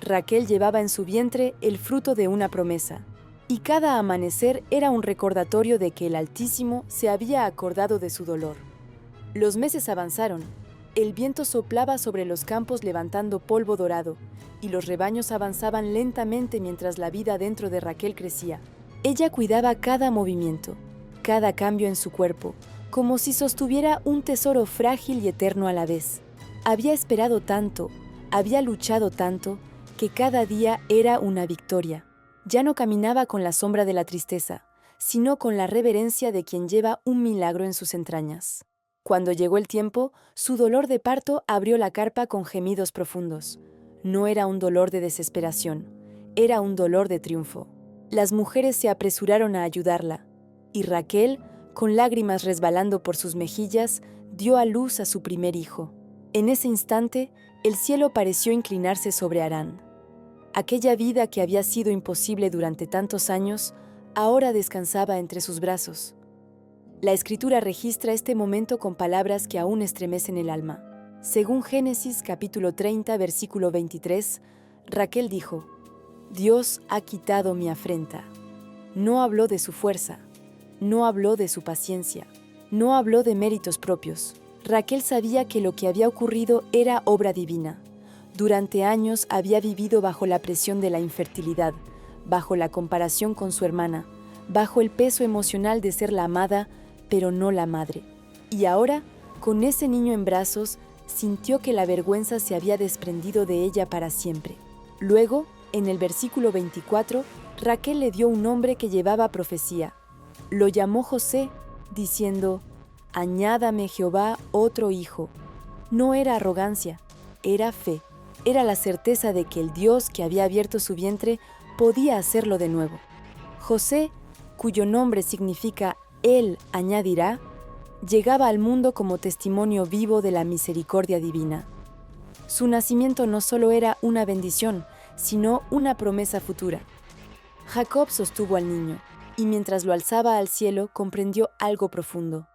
Raquel llevaba en su vientre el fruto de una promesa, y cada amanecer era un recordatorio de que el Altísimo se había acordado de su dolor. Los meses avanzaron. El viento soplaba sobre los campos levantando polvo dorado, y los rebaños avanzaban lentamente mientras la vida dentro de Raquel crecía. Ella cuidaba cada movimiento, cada cambio en su cuerpo, como si sostuviera un tesoro frágil y eterno a la vez. Había esperado tanto, había luchado tanto, que cada día era una victoria. Ya no caminaba con la sombra de la tristeza, sino con la reverencia de quien lleva un milagro en sus entrañas. Cuando llegó el tiempo, su dolor de parto abrió la carpa con gemidos profundos. No era un dolor de desesperación, era un dolor de triunfo. Las mujeres se apresuraron a ayudarla, y Raquel, con lágrimas resbalando por sus mejillas, dio a luz a su primer hijo. En ese instante, el cielo pareció inclinarse sobre Harán. Aquella vida que había sido imposible durante tantos años, ahora descansaba entre sus brazos. La Escritura registra este momento con palabras que aún estremecen el alma. Según Génesis capítulo 30, versículo 23, Raquel dijo: Dios ha quitado mi afrenta. No habló de su fuerza, no habló de su paciencia, no habló de méritos propios. Raquel sabía que lo que había ocurrido era obra divina. Durante años había vivido bajo la presión de la infertilidad, bajo la comparación con su hermana, bajo el peso emocional de ser la amada, pero no la madre. Y ahora, con ese niño en brazos, sintió que la vergüenza se había desprendido de ella para siempre. Luego, en el versículo 24, Raquel le dio un nombre que llevaba profecía. Lo llamó José, diciendo: «Añádame Jehová otro hijo». No era arrogancia, era fe. Era la certeza de que el Dios que había abierto su vientre podía hacerlo de nuevo. José, cuyo nombre significa «Él añadirá», llegaba al mundo como testimonio vivo de la misericordia divina. Su nacimiento no solo era una bendición, sino una promesa futura. Jacob sostuvo al niño, y mientras lo alzaba al cielo comprendió algo profundo.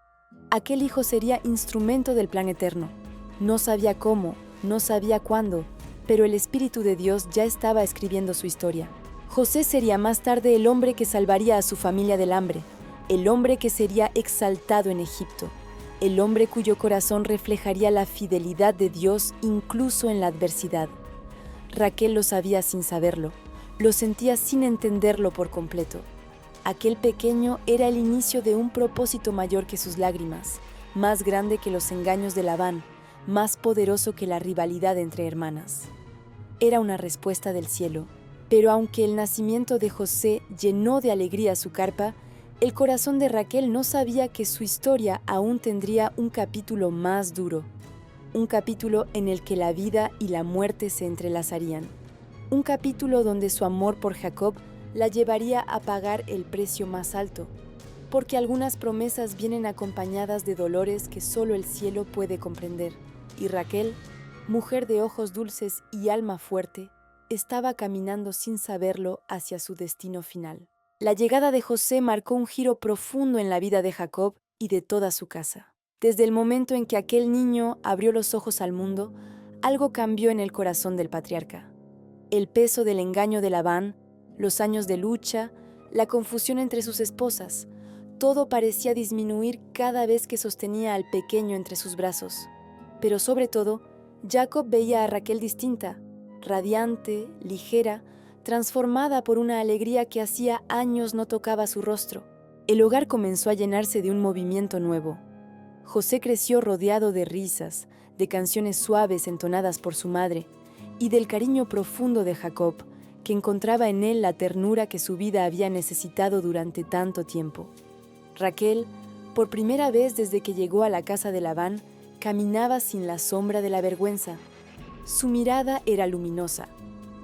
Aquel hijo sería instrumento del plan eterno. No sabía cómo, no sabía cuándo, pero el Espíritu de Dios ya estaba escribiendo su historia. José sería más tarde el hombre que salvaría a su familia del hambre, el hombre que sería exaltado en Egipto, el hombre cuyo corazón reflejaría la fidelidad de Dios incluso en la adversidad. Raquel lo sabía sin saberlo, lo sentía sin entenderlo por completo. Aquel pequeño era el inicio de un propósito mayor que sus lágrimas, más grande que los engaños de Labán, más poderoso que la rivalidad entre hermanas. Era una respuesta del cielo, pero aunque el nacimiento de José llenó de alegría su carpa, el corazón de Raquel no sabía que su historia aún tendría un capítulo más duro, un capítulo en el que la vida y la muerte se entrelazarían, un capítulo donde su amor por Jacob la llevaría a pagar el precio más alto, porque algunas promesas vienen acompañadas de dolores que solo el cielo puede comprender, y Raquel, mujer de ojos dulces y alma fuerte, estaba caminando sin saberlo hacia su destino final. La llegada de José marcó un giro profundo en la vida de Jacob y de toda su casa. Desde el momento en que aquel niño abrió los ojos al mundo, algo cambió en el corazón del patriarca. El peso del engaño de Labán, los años de lucha, la confusión entre sus esposas, todo parecía disminuir cada vez que sostenía al pequeño entre sus brazos. Pero sobre todo, Jacob veía a Raquel distinta, radiante, ligera, transformada por una alegría que hacía años no tocaba su rostro. El hogar comenzó a llenarse de un movimiento nuevo. José creció rodeado de risas, de canciones suaves entonadas por su madre y del cariño profundo de Jacob, que encontraba en él la ternura que su vida había necesitado durante tanto tiempo. Raquel, por primera vez desde que llegó a la casa de Labán, caminaba sin la sombra de la vergüenza. Su mirada era luminosa,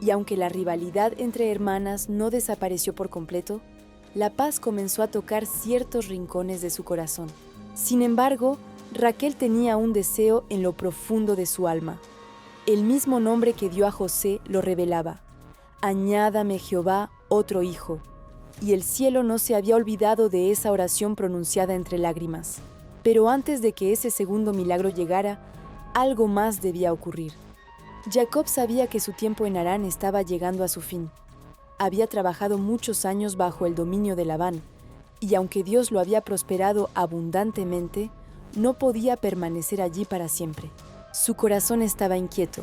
y aunque la rivalidad entre hermanas no desapareció por completo, la paz comenzó a tocar ciertos rincones de su corazón. Sin embargo, Raquel tenía un deseo en lo profundo de su alma. El mismo nombre que dio a José lo revelaba: «Añádame Jehová otro hijo». Y el cielo no se había olvidado de esa oración pronunciada entre lágrimas. Pero antes de que ese segundo milagro llegara, algo más debía ocurrir. Jacob sabía que su tiempo en Harán estaba llegando a su fin. Había trabajado muchos años bajo el dominio de Labán, y aunque Dios lo había prosperado abundantemente, no podía permanecer allí para siempre. Su corazón estaba inquieto.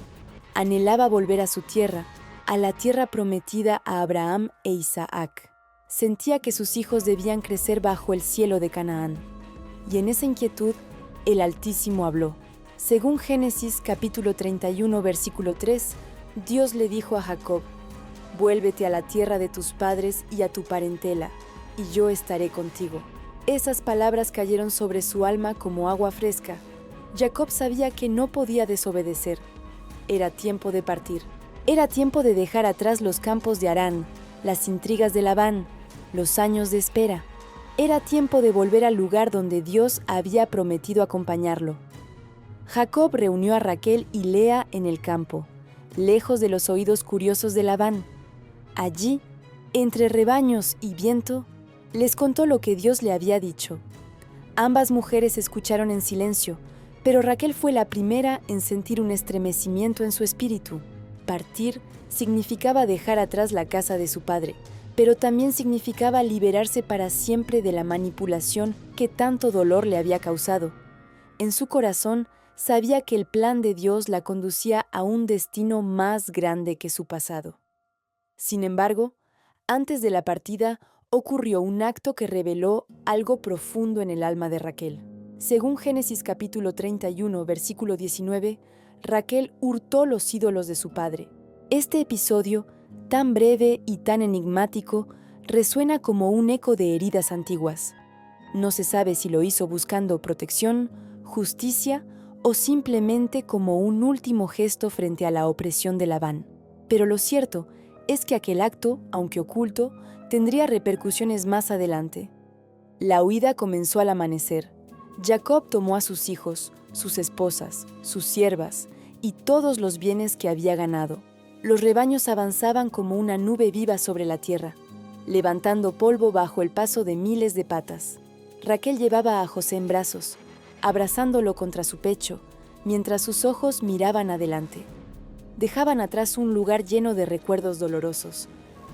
Anhelaba volver a su tierra, a la tierra prometida a Abraham e Isaac. Sentía que sus hijos debían crecer bajo el cielo de Canaán. Y en esa inquietud, el Altísimo habló. Según Génesis capítulo 31, versículo 3, Dios le dijo a Jacob: «Vuélvete a la tierra de tus padres y a tu parentela, y yo estaré contigo». Esas palabras cayeron sobre su alma como agua fresca. Jacob sabía que no podía desobedecer. Era tiempo de partir. Era tiempo de dejar atrás los campos de Harán, las intrigas de Labán, los años de espera. Era tiempo de volver al lugar donde Dios había prometido acompañarlo. Jacob reunió a Raquel y Lea en el campo, lejos de los oídos curiosos de Labán. Allí, entre rebaños y viento, les contó lo que Dios le había dicho. Ambas mujeres escucharon en silencio, pero Raquel fue la primera en sentir un estremecimiento en su espíritu. Partir significaba dejar atrás la casa de su padre, pero también significaba liberarse para siempre de la manipulación que tanto dolor le había causado. En su corazón sabía que el plan de Dios la conducía a un destino más grande que su pasado. Sin embargo, antes de la partida ocurrió un acto que reveló algo profundo en el alma de Raquel. Según Génesis capítulo 31, versículo 19, Raquel hurtó los ídolos de su padre. Este episodio, tan breve y tan enigmático, resuena como un eco de heridas antiguas. No se sabe si lo hizo buscando protección, justicia o simplemente como un último gesto frente a la opresión de Labán. Pero lo cierto es que aquel acto, aunque oculto, tendría repercusiones más adelante. La huida comenzó al amanecer. Jacob tomó a sus hijos, sus esposas, sus siervas y todos los bienes que había ganado. Los rebaños avanzaban como una nube viva sobre la tierra, levantando polvo bajo el paso de miles de patas. Raquel llevaba a José en brazos, abrazándolo contra su pecho, mientras sus ojos miraban adelante. Dejaban atrás un lugar lleno de recuerdos dolorosos,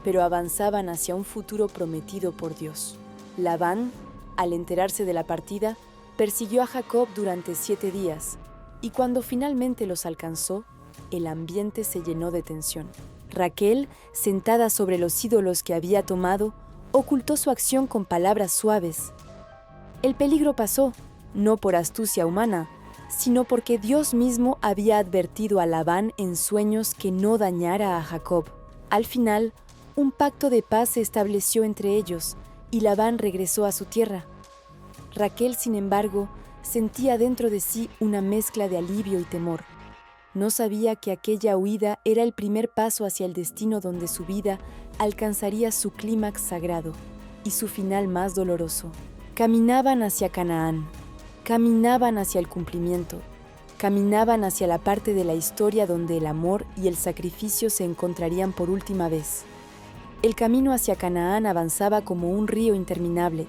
pero avanzaban hacia un futuro prometido por Dios. Labán, al enterarse de la partida, persiguió a Jacob durante 7 días, y cuando finalmente los alcanzó, el ambiente se llenó de tensión. Raquel, sentada sobre los ídolos que había tomado, ocultó su acción con palabras suaves. El peligro pasó, no por astucia humana, sino porque Dios mismo había advertido a Labán en sueños que no dañara a Jacob. Al final, un pacto de paz se estableció entre ellos, y Labán regresó a su tierra. Raquel, sin embargo, sentía dentro de sí una mezcla de alivio y temor. No sabía que aquella huida era el primer paso hacia el destino donde su vida alcanzaría su clímax sagrado y su final más doloroso. Caminaban hacia Canaán, caminaban hacia el cumplimiento, caminaban hacia la parte de la historia donde el amor y el sacrificio se encontrarían por última vez. El camino hacia Canaán avanzaba como un río interminable.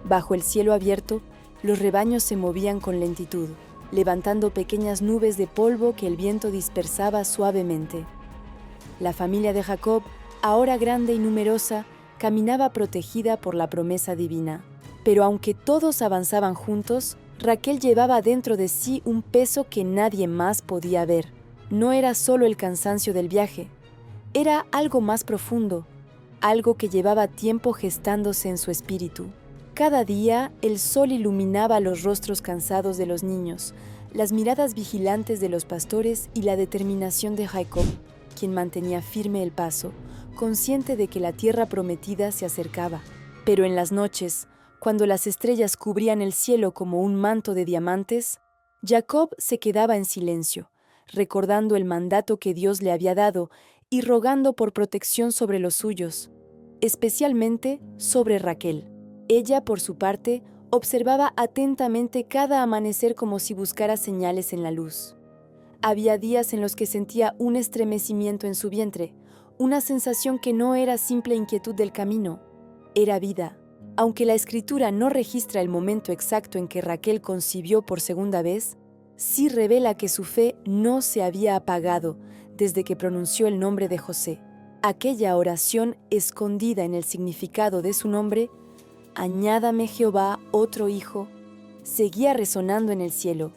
Bajo el cielo abierto, los rebaños se movían con lentitud, levantando pequeñas nubes de polvo que el viento dispersaba suavemente. La familia de Jacob, ahora grande y numerosa, caminaba protegida por la promesa divina. Pero aunque todos avanzaban juntos, Raquel llevaba dentro de sí un peso que nadie más podía ver. No era solo el cansancio del viaje. Era algo más profundo, algo que llevaba tiempo gestándose en su espíritu. Cada día el sol iluminaba los rostros cansados de los niños, las miradas vigilantes de los pastores y la determinación de Jacob, quien mantenía firme el paso, consciente de que la tierra prometida se acercaba. Pero en las noches, cuando las estrellas cubrían el cielo como un manto de diamantes, Jacob se quedaba en silencio, recordando el mandato que Dios le había dado y rogando por protección sobre los suyos, especialmente sobre Raquel. Ella, por su parte, observaba atentamente cada amanecer como si buscara señales en la luz. Había días en los que sentía un estremecimiento en su vientre, una sensación que no era simple inquietud del camino, era vida. Aunque la Escritura no registra el momento exacto en que Raquel concibió por segunda vez, sí revela que su fe no se había apagado desde que pronunció el nombre de José. Aquella oración escondida en el significado de su nombre, «Añádame Jehová otro hijo», seguía resonando en el cielo,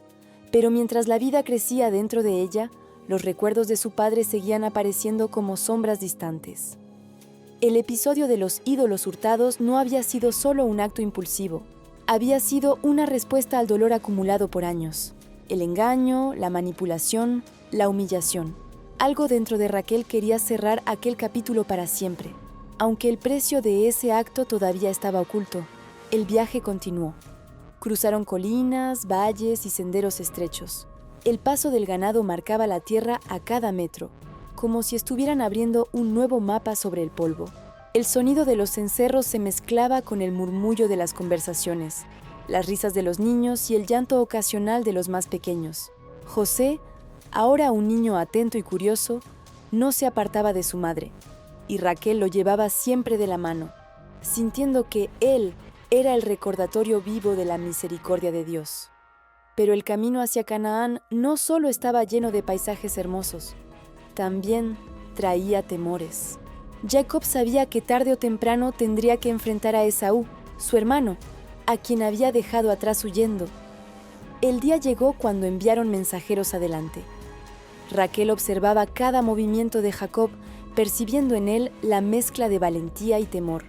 pero mientras la vida crecía dentro de ella, los recuerdos de su padre seguían apareciendo como sombras distantes. El episodio de los ídolos hurtados no había sido solo un acto impulsivo, había sido una respuesta al dolor acumulado por años. El engaño, la manipulación, la humillación. Algo dentro de Raquel quería cerrar aquel capítulo para siempre. Aunque el precio de ese acto todavía estaba oculto, el viaje continuó. Cruzaron colinas, valles y senderos estrechos. El paso del ganado marcaba la tierra a cada metro, como si estuvieran abriendo un nuevo mapa sobre el polvo. El sonido de los cencerros se mezclaba con el murmullo de las conversaciones, las risas de los niños y el llanto ocasional de los más pequeños. José, ahora un niño atento y curioso, no se apartaba de su madre, y Raquel lo llevaba siempre de la mano, sintiendo que él era el recordatorio vivo de la misericordia de Dios. Pero el camino hacia Canaán no solo estaba lleno de paisajes hermosos, también traía temores. Jacob sabía que tarde o temprano tendría que enfrentar a Esaú, su hermano, a quien había dejado atrás huyendo. El día llegó cuando enviaron mensajeros adelante. Raquel observaba cada movimiento de Jacob, percibiendo en él la mezcla de valentía y temor.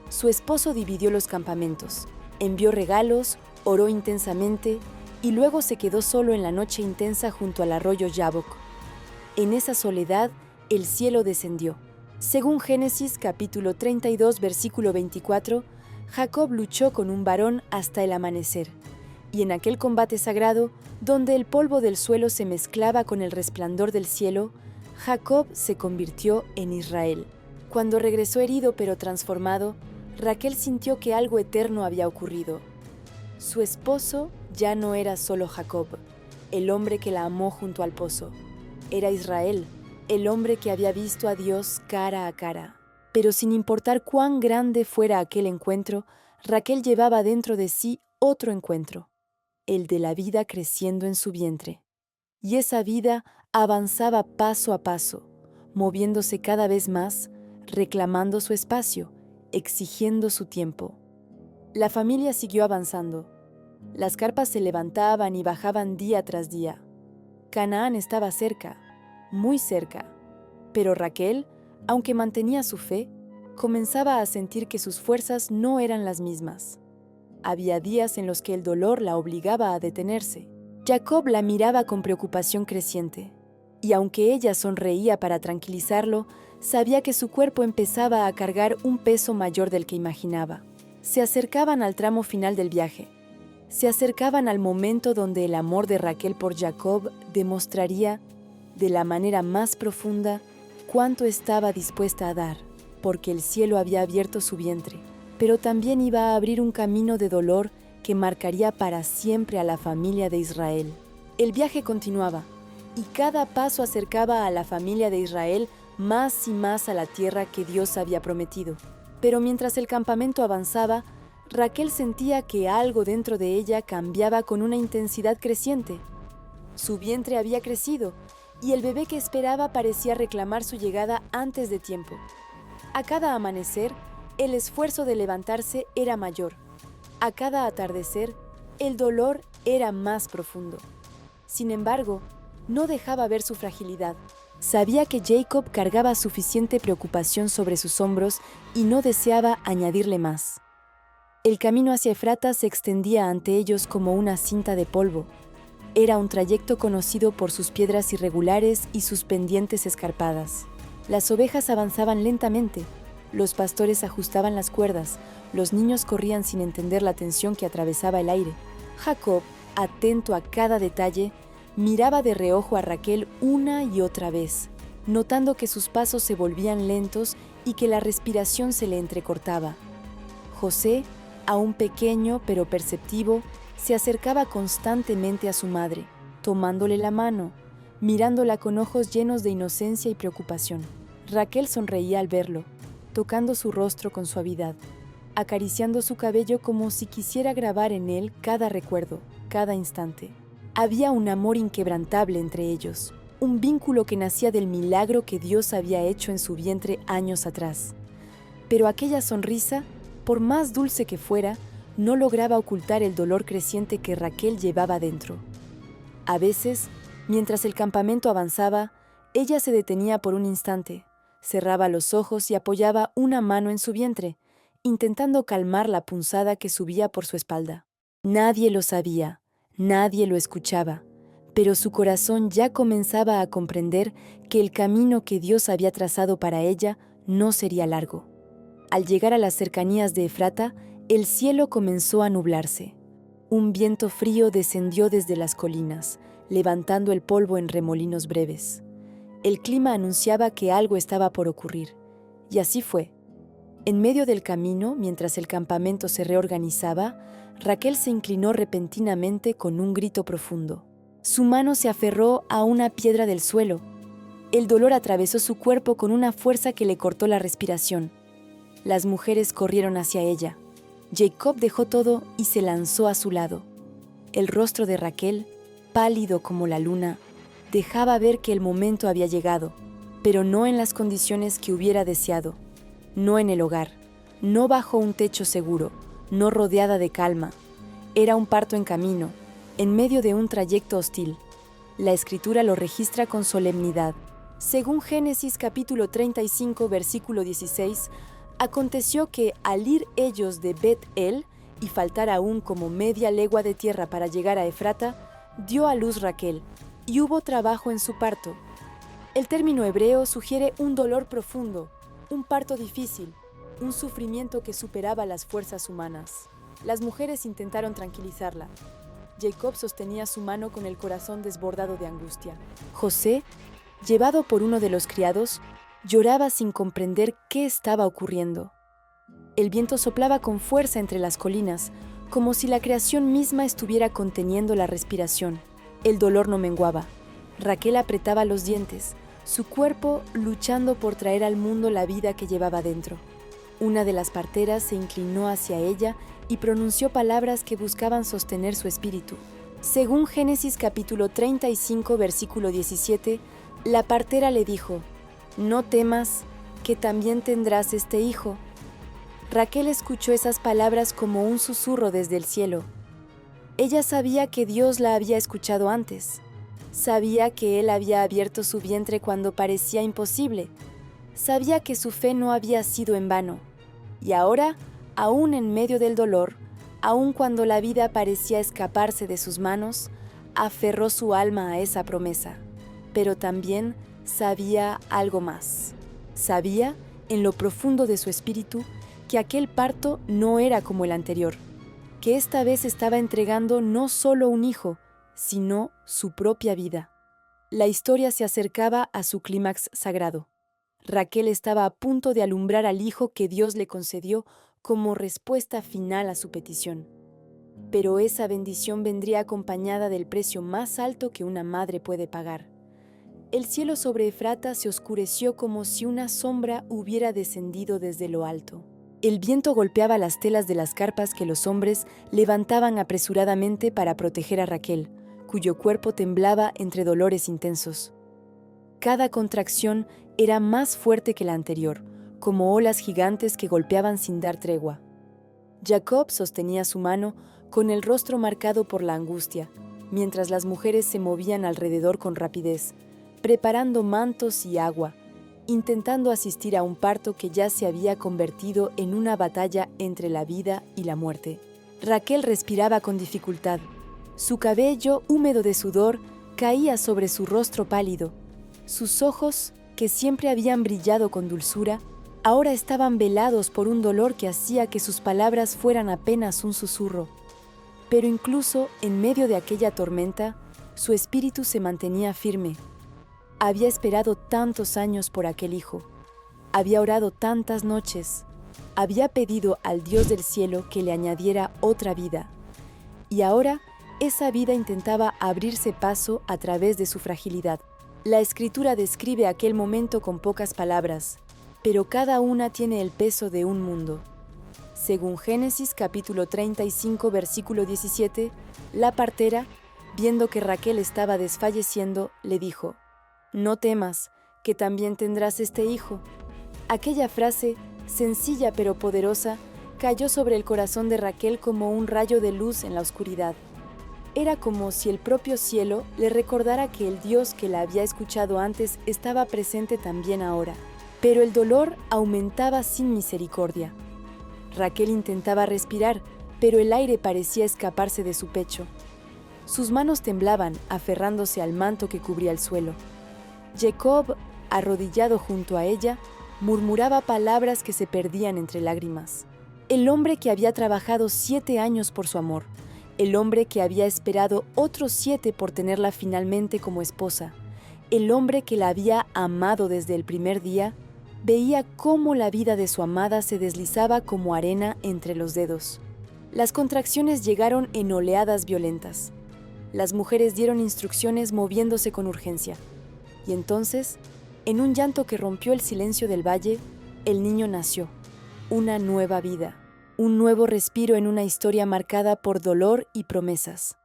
Su esposo dividió los campamentos, envió regalos, oró intensamente y luego se quedó solo en la noche intensa junto al arroyo Yabok. En esa soledad, el cielo descendió. Según Génesis capítulo 32, versículo 24, Jacob luchó con un varón hasta el amanecer, y en aquel combate sagrado, donde el polvo del suelo se mezclaba con el resplandor del cielo, Jacob se convirtió en Israel. Cuando regresó herido pero transformado, Raquel sintió que algo eterno había ocurrido. Su esposo ya no era solo Jacob, el hombre que la amó junto al pozo. Era Israel, el hombre que había visto a Dios cara a cara. Pero sin importar cuán grande fuera aquel encuentro, Raquel llevaba dentro de sí otro encuentro, el de la vida creciendo en su vientre. Y esa vida avanzaba paso a paso, moviéndose cada vez más, reclamando su espacio, exigiendo su tiempo. La familia siguió avanzando. Las carpas se levantaban y bajaban día tras día. Canaán estaba cerca, muy cerca, pero Raquel, aunque mantenía su fe, comenzaba a sentir que sus fuerzas no eran las mismas. Había días en los que el dolor la obligaba a detenerse. Jacob la miraba con preocupación creciente, y aunque ella sonreía para tranquilizarlo, sabía que su cuerpo empezaba a cargar un peso mayor del que imaginaba. Se acercaban al tramo final del viaje. Se acercaban al momento donde el amor de Raquel por Jacob demostraría, de la manera más profunda, cuánto estaba dispuesta a dar, porque el cielo había abierto su vientre, pero también iba a abrir un camino de dolor que marcaría para siempre a la familia de Israel. El viaje continuaba, y cada paso acercaba a la familia de Israel más y más a la tierra que Dios había prometido. Pero mientras el campamento avanzaba, Raquel sentía que algo dentro de ella cambiaba con una intensidad creciente. Su vientre había crecido, y el bebé que esperaba parecía reclamar su llegada antes de tiempo. A cada amanecer, el esfuerzo de levantarse era mayor. A cada atardecer, el dolor era más profundo. Sin embargo, no dejaba ver su fragilidad. Sabía que Jacob cargaba suficiente preocupación sobre sus hombros y no deseaba añadirle más. El camino hacia Efrata se extendía ante ellos como una cinta de polvo. Era un trayecto conocido por sus piedras irregulares y sus pendientes escarpadas. Las ovejas avanzaban lentamente, los pastores ajustaban las cuerdas, los niños corrían sin entender la tensión que atravesaba el aire. Jacob, atento a cada detalle, miraba de reojo a Raquel una y otra vez, notando que sus pasos se volvían lentos y que la respiración se le entrecortaba. José, aún pequeño pero perceptivo, se acercaba constantemente a su madre, tomándole la mano, mirándola con ojos llenos de inocencia y preocupación. Raquel sonreía al verlo, tocando su rostro con suavidad, acariciando su cabello como si quisiera grabar en él cada recuerdo, cada instante. Había un amor inquebrantable entre ellos, un vínculo que nacía del milagro que Dios había hecho en su vientre años atrás. Pero aquella sonrisa, por más dulce que fuera, no lograba ocultar el dolor creciente que Raquel llevaba dentro. A veces, mientras el campamento avanzaba, ella se detenía por un instante, cerraba los ojos y apoyaba una mano en su vientre, intentando calmar la punzada que subía por su espalda. Nadie lo sabía, nadie lo escuchaba, pero su corazón ya comenzaba a comprender que el camino que Dios había trazado para ella no sería largo. Al llegar a las cercanías de Efrata, el cielo comenzó a nublarse. Un viento frío descendió desde las colinas, levantando el polvo en remolinos breves. El clima anunciaba que algo estaba por ocurrir, y así fue. En medio del camino, mientras el campamento se reorganizaba, Raquel se inclinó repentinamente con un grito profundo. Su mano se aferró a una piedra del suelo. El dolor atravesó su cuerpo con una fuerza que le cortó la respiración. Las mujeres corrieron hacia ella. Jacob dejó todo y se lanzó a su lado. El rostro de Raquel, pálido como la luna, dejaba ver que el momento había llegado, pero no en las condiciones que hubiera deseado, no en el hogar, no bajo un techo seguro, no rodeada de calma. Era un parto en camino, en medio de un trayecto hostil. La Escritura lo registra con solemnidad. Según Génesis capítulo 35, versículo 16, aconteció que al ir ellos de Bet-El, y faltar aún como media legua de tierra para llegar a Efrata, dio a luz Raquel, y hubo trabajo en su parto. El término hebreo sugiere un dolor profundo, un parto difícil, un sufrimiento que superaba las fuerzas humanas. Las mujeres intentaron tranquilizarla. Jacob sostenía su mano con el corazón desbordado de angustia. José, llevado por uno de los criados, lloraba sin comprender qué estaba ocurriendo. El viento soplaba con fuerza entre las colinas, como si la creación misma estuviera conteniendo la respiración. El dolor no menguaba. Raquel apretaba los dientes, su cuerpo luchando por traer al mundo la vida que llevaba dentro. Una de las parteras se inclinó hacia ella y pronunció palabras que buscaban sostener su espíritu. Según Génesis capítulo 35, versículo 17, la partera le dijo: «No temas, que también tendrás este hijo». Raquel escuchó esas palabras como un susurro desde el cielo. Ella sabía que Dios la había escuchado antes. Sabía que Él había abierto su vientre cuando parecía imposible. Sabía que su fe no había sido en vano. Y ahora, aún en medio del dolor, aun cuando la vida parecía escaparse de sus manos, aferró su alma a esa promesa. Pero también sabía algo más. Sabía, en lo profundo de su espíritu, que aquel parto no era como el anterior, que esta vez estaba entregando no solo un hijo, sino su propia vida. La historia se acercaba a su clímax sagrado. Raquel estaba a punto de alumbrar al hijo que Dios le concedió como respuesta final a su petición. Pero esa bendición vendría acompañada del precio más alto que una madre puede pagar. El cielo sobre Efrata se oscureció como si una sombra hubiera descendido desde lo alto. El viento golpeaba las telas de las carpas que los hombres levantaban apresuradamente para proteger a Raquel, cuyo cuerpo temblaba entre dolores intensos. Cada contracción era más fuerte que la anterior, como olas gigantes que golpeaban sin dar tregua. Jacob sostenía su mano con el rostro marcado por la angustia, mientras las mujeres se movían alrededor con rapidez, preparando mantos y agua, intentando asistir a un parto que ya se había convertido en una batalla entre la vida y la muerte. Raquel respiraba con dificultad. Su cabello, húmedo de sudor, caía sobre su rostro pálido. Sus ojos, que siempre habían brillado con dulzura, ahora estaban velados por un dolor que hacía que sus palabras fueran apenas un susurro. Pero incluso en medio de aquella tormenta, su espíritu se mantenía firme. Había esperado tantos años por aquel hijo. Había orado tantas noches. Había pedido al Dios del cielo que le añadiera otra vida. Y ahora, esa vida intentaba abrirse paso a través de su fragilidad. La Escritura describe aquel momento con pocas palabras, pero cada una tiene el peso de un mundo. Según Génesis capítulo 35, versículo 17, la partera, viendo que Raquel estaba desfalleciendo, le dijo: «No temas, que también tendrás este hijo». Aquella frase, sencilla pero poderosa, cayó sobre el corazón de Raquel como un rayo de luz en la oscuridad. Era como si el propio cielo le recordara que el Dios que la había escuchado antes estaba presente también ahora. Pero el dolor aumentaba sin misericordia. Raquel intentaba respirar, pero el aire parecía escaparse de su pecho. Sus manos temblaban, aferrándose al manto que cubría el suelo. Jacob, arrodillado junto a ella, murmuraba palabras que se perdían entre lágrimas. El hombre que había trabajado 7 años por su amor, el hombre que había esperado otros 7 por tenerla finalmente como esposa, el hombre que la había amado desde el primer día, veía cómo la vida de su amada se deslizaba como arena entre los dedos. Las contracciones llegaron en oleadas violentas. Las mujeres dieron instrucciones moviéndose con urgencia. Y entonces, en un llanto que rompió el silencio del valle, el niño nació. Una nueva vida, un nuevo respiro en una historia marcada por dolor y promesas.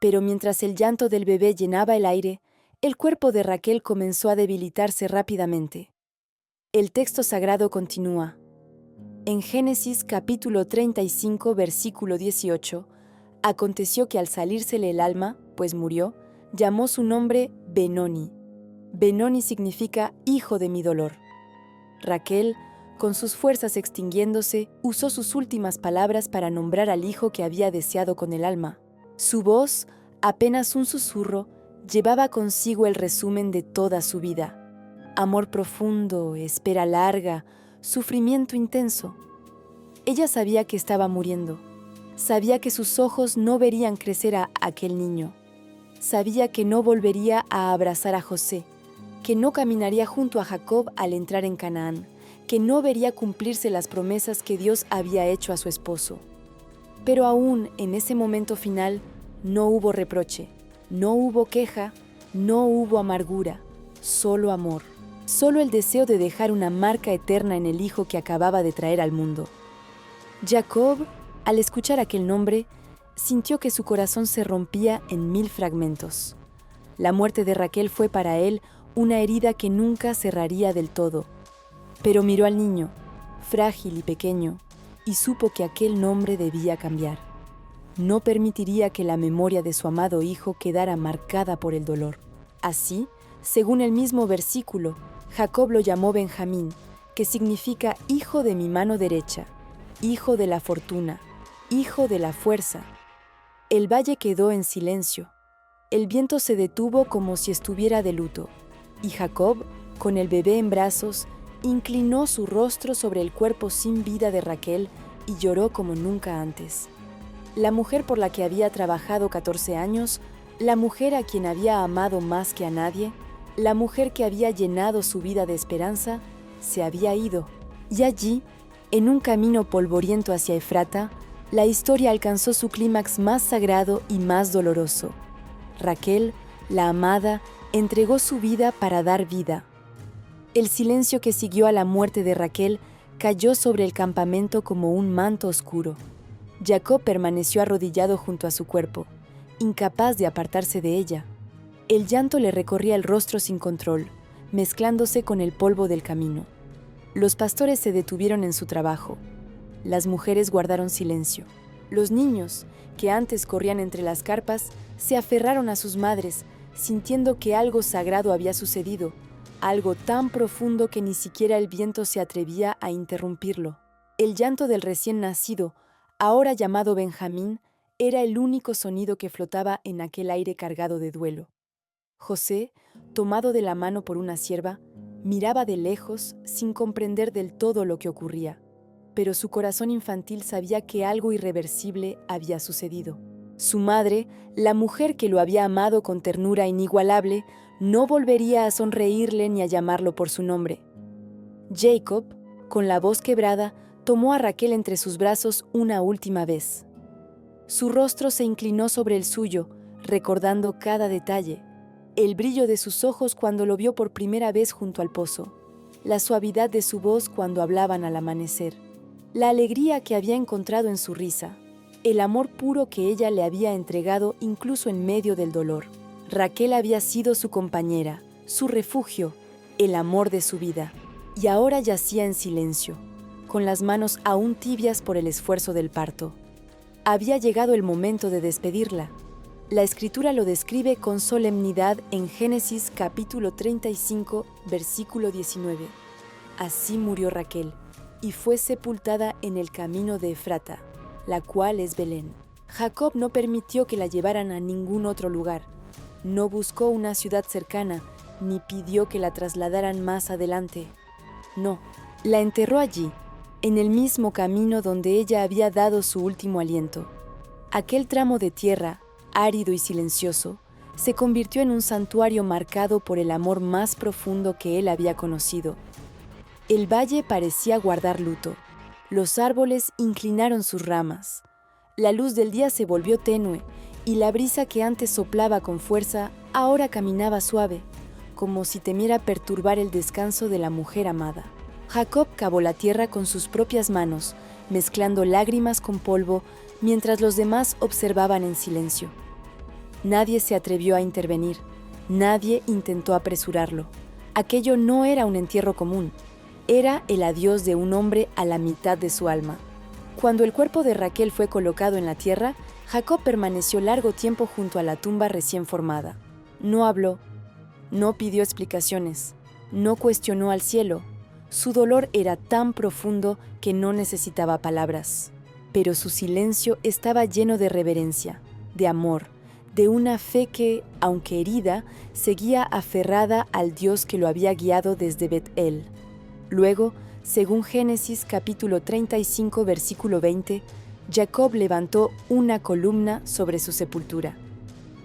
Pero mientras el llanto del bebé llenaba el aire, el cuerpo de Raquel comenzó a debilitarse rápidamente. El texto sagrado continúa. En Génesis capítulo 35, versículo 18, aconteció que al salírsele el alma, pues murió, llamó su nombre Benoni. Benoni significa hijo de mi dolor. Raquel, con sus fuerzas extinguiéndose, usó sus últimas palabras para nombrar al hijo que había deseado con el alma. Su voz, apenas un susurro, llevaba consigo el resumen de toda su vida. Amor profundo, espera larga, sufrimiento intenso. Ella sabía que estaba muriendo. Sabía que sus ojos no verían crecer a aquel niño. Sabía que no volvería a abrazar a José, que no caminaría junto a Jacob al entrar en Canaán, que no vería cumplirse las promesas que Dios había hecho a su esposo. Pero aún en ese momento final no hubo reproche, no hubo queja, no hubo amargura, solo amor, solo el deseo de dejar una marca eterna en el hijo que acababa de traer al mundo. Jacob, al escuchar aquel nombre, sintió que su corazón se rompía en 1000 fragmentos. La muerte de Raquel fue para él una herida que nunca cerraría del todo. Pero miró al niño, frágil y pequeño, y supo que aquel nombre debía cambiar. No permitiría que la memoria de su amado hijo quedara marcada por el dolor. Así, según el mismo versículo, Jacob lo llamó Benjamín, que significa hijo de mi mano derecha, hijo de la fortuna, hijo de la fuerza. El valle quedó en silencio. El viento se detuvo como si estuviera de luto, y Jacob, con el bebé en brazos, inclinó su rostro sobre el cuerpo sin vida de Raquel y lloró como nunca antes. La mujer por la que había trabajado 14 años, la mujer a quien había amado más que a nadie, la mujer que había llenado su vida de esperanza, se había ido. Y allí, en un camino polvoriento hacia Efrata, la historia alcanzó su clímax más sagrado y más doloroso. Raquel, la amada, entregó su vida para dar vida. El silencio que siguió a la muerte de Raquel cayó sobre el campamento como un manto oscuro. Jacob permaneció arrodillado junto a su cuerpo, incapaz de apartarse de ella. El llanto le recorría el rostro sin control, mezclándose con el polvo del camino. Los pastores se detuvieron en su trabajo. Las mujeres guardaron silencio. Los niños, que antes corrían entre las carpas, se aferraron a sus madres, sintiendo que algo sagrado había sucedido, algo tan profundo que ni siquiera el viento se atrevía a interrumpirlo. El llanto del recién nacido, ahora llamado Benjamín, era el único sonido que flotaba en aquel aire cargado de duelo. José, tomado de la mano por una sierva, miraba de lejos sin comprender del todo lo que ocurría, pero su corazón infantil sabía que algo irreversible había sucedido. Su madre, la mujer que lo había amado con ternura inigualable, no volvería a sonreírle ni a llamarlo por su nombre. Jacob, con la voz quebrada, tomó a Raquel entre sus brazos una última vez. Su rostro se inclinó sobre el suyo, recordando cada detalle: el brillo de sus ojos cuando lo vio por primera vez junto al pozo, la suavidad de su voz cuando hablaban al amanecer, la alegría que había encontrado en su risa, el amor puro que ella le había entregado incluso en medio del dolor. Raquel había sido su compañera, su refugio, el amor de su vida, y ahora yacía en silencio, con las manos aún tibias por el esfuerzo del parto. Había llegado el momento de despedirla. La Escritura lo describe con solemnidad en Génesis capítulo 35, versículo 19. Así murió Raquel, y fue sepultada en el camino de Efrata, la cual es Belén. Jacob no permitió que la llevaran a ningún otro lugar. No buscó una ciudad cercana, ni pidió que la trasladaran más adelante. No, la enterró allí, en el mismo camino donde ella había dado su último aliento. Aquel tramo de tierra, árido y silencioso, se convirtió en un santuario marcado por el amor más profundo que él había conocido. El valle parecía guardar luto. Los árboles inclinaron sus ramas. La luz del día se volvió tenue y la brisa que antes soplaba con fuerza ahora caminaba suave, como si temiera perturbar el descanso de la mujer amada. Jacob cavó la tierra con sus propias manos, mezclando lágrimas con polvo, mientras los demás observaban en silencio. Nadie se atrevió a intervenir, nadie intentó apresurarlo. Aquello no era un entierro común, era el adiós de un hombre a la mitad de su alma. Cuando el cuerpo de Raquel fue colocado en la tierra, Jacob permaneció largo tiempo junto a la tumba recién formada. No habló, no pidió explicaciones, no cuestionó al cielo. Su dolor era tan profundo que no necesitaba palabras, pero su silencio estaba lleno de reverencia, de amor, de una fe que, aunque herida, seguía aferrada al Dios que lo había guiado desde Bet-El. Luego, según Génesis capítulo 35, versículo 20, Jacob levantó una columna sobre su sepultura.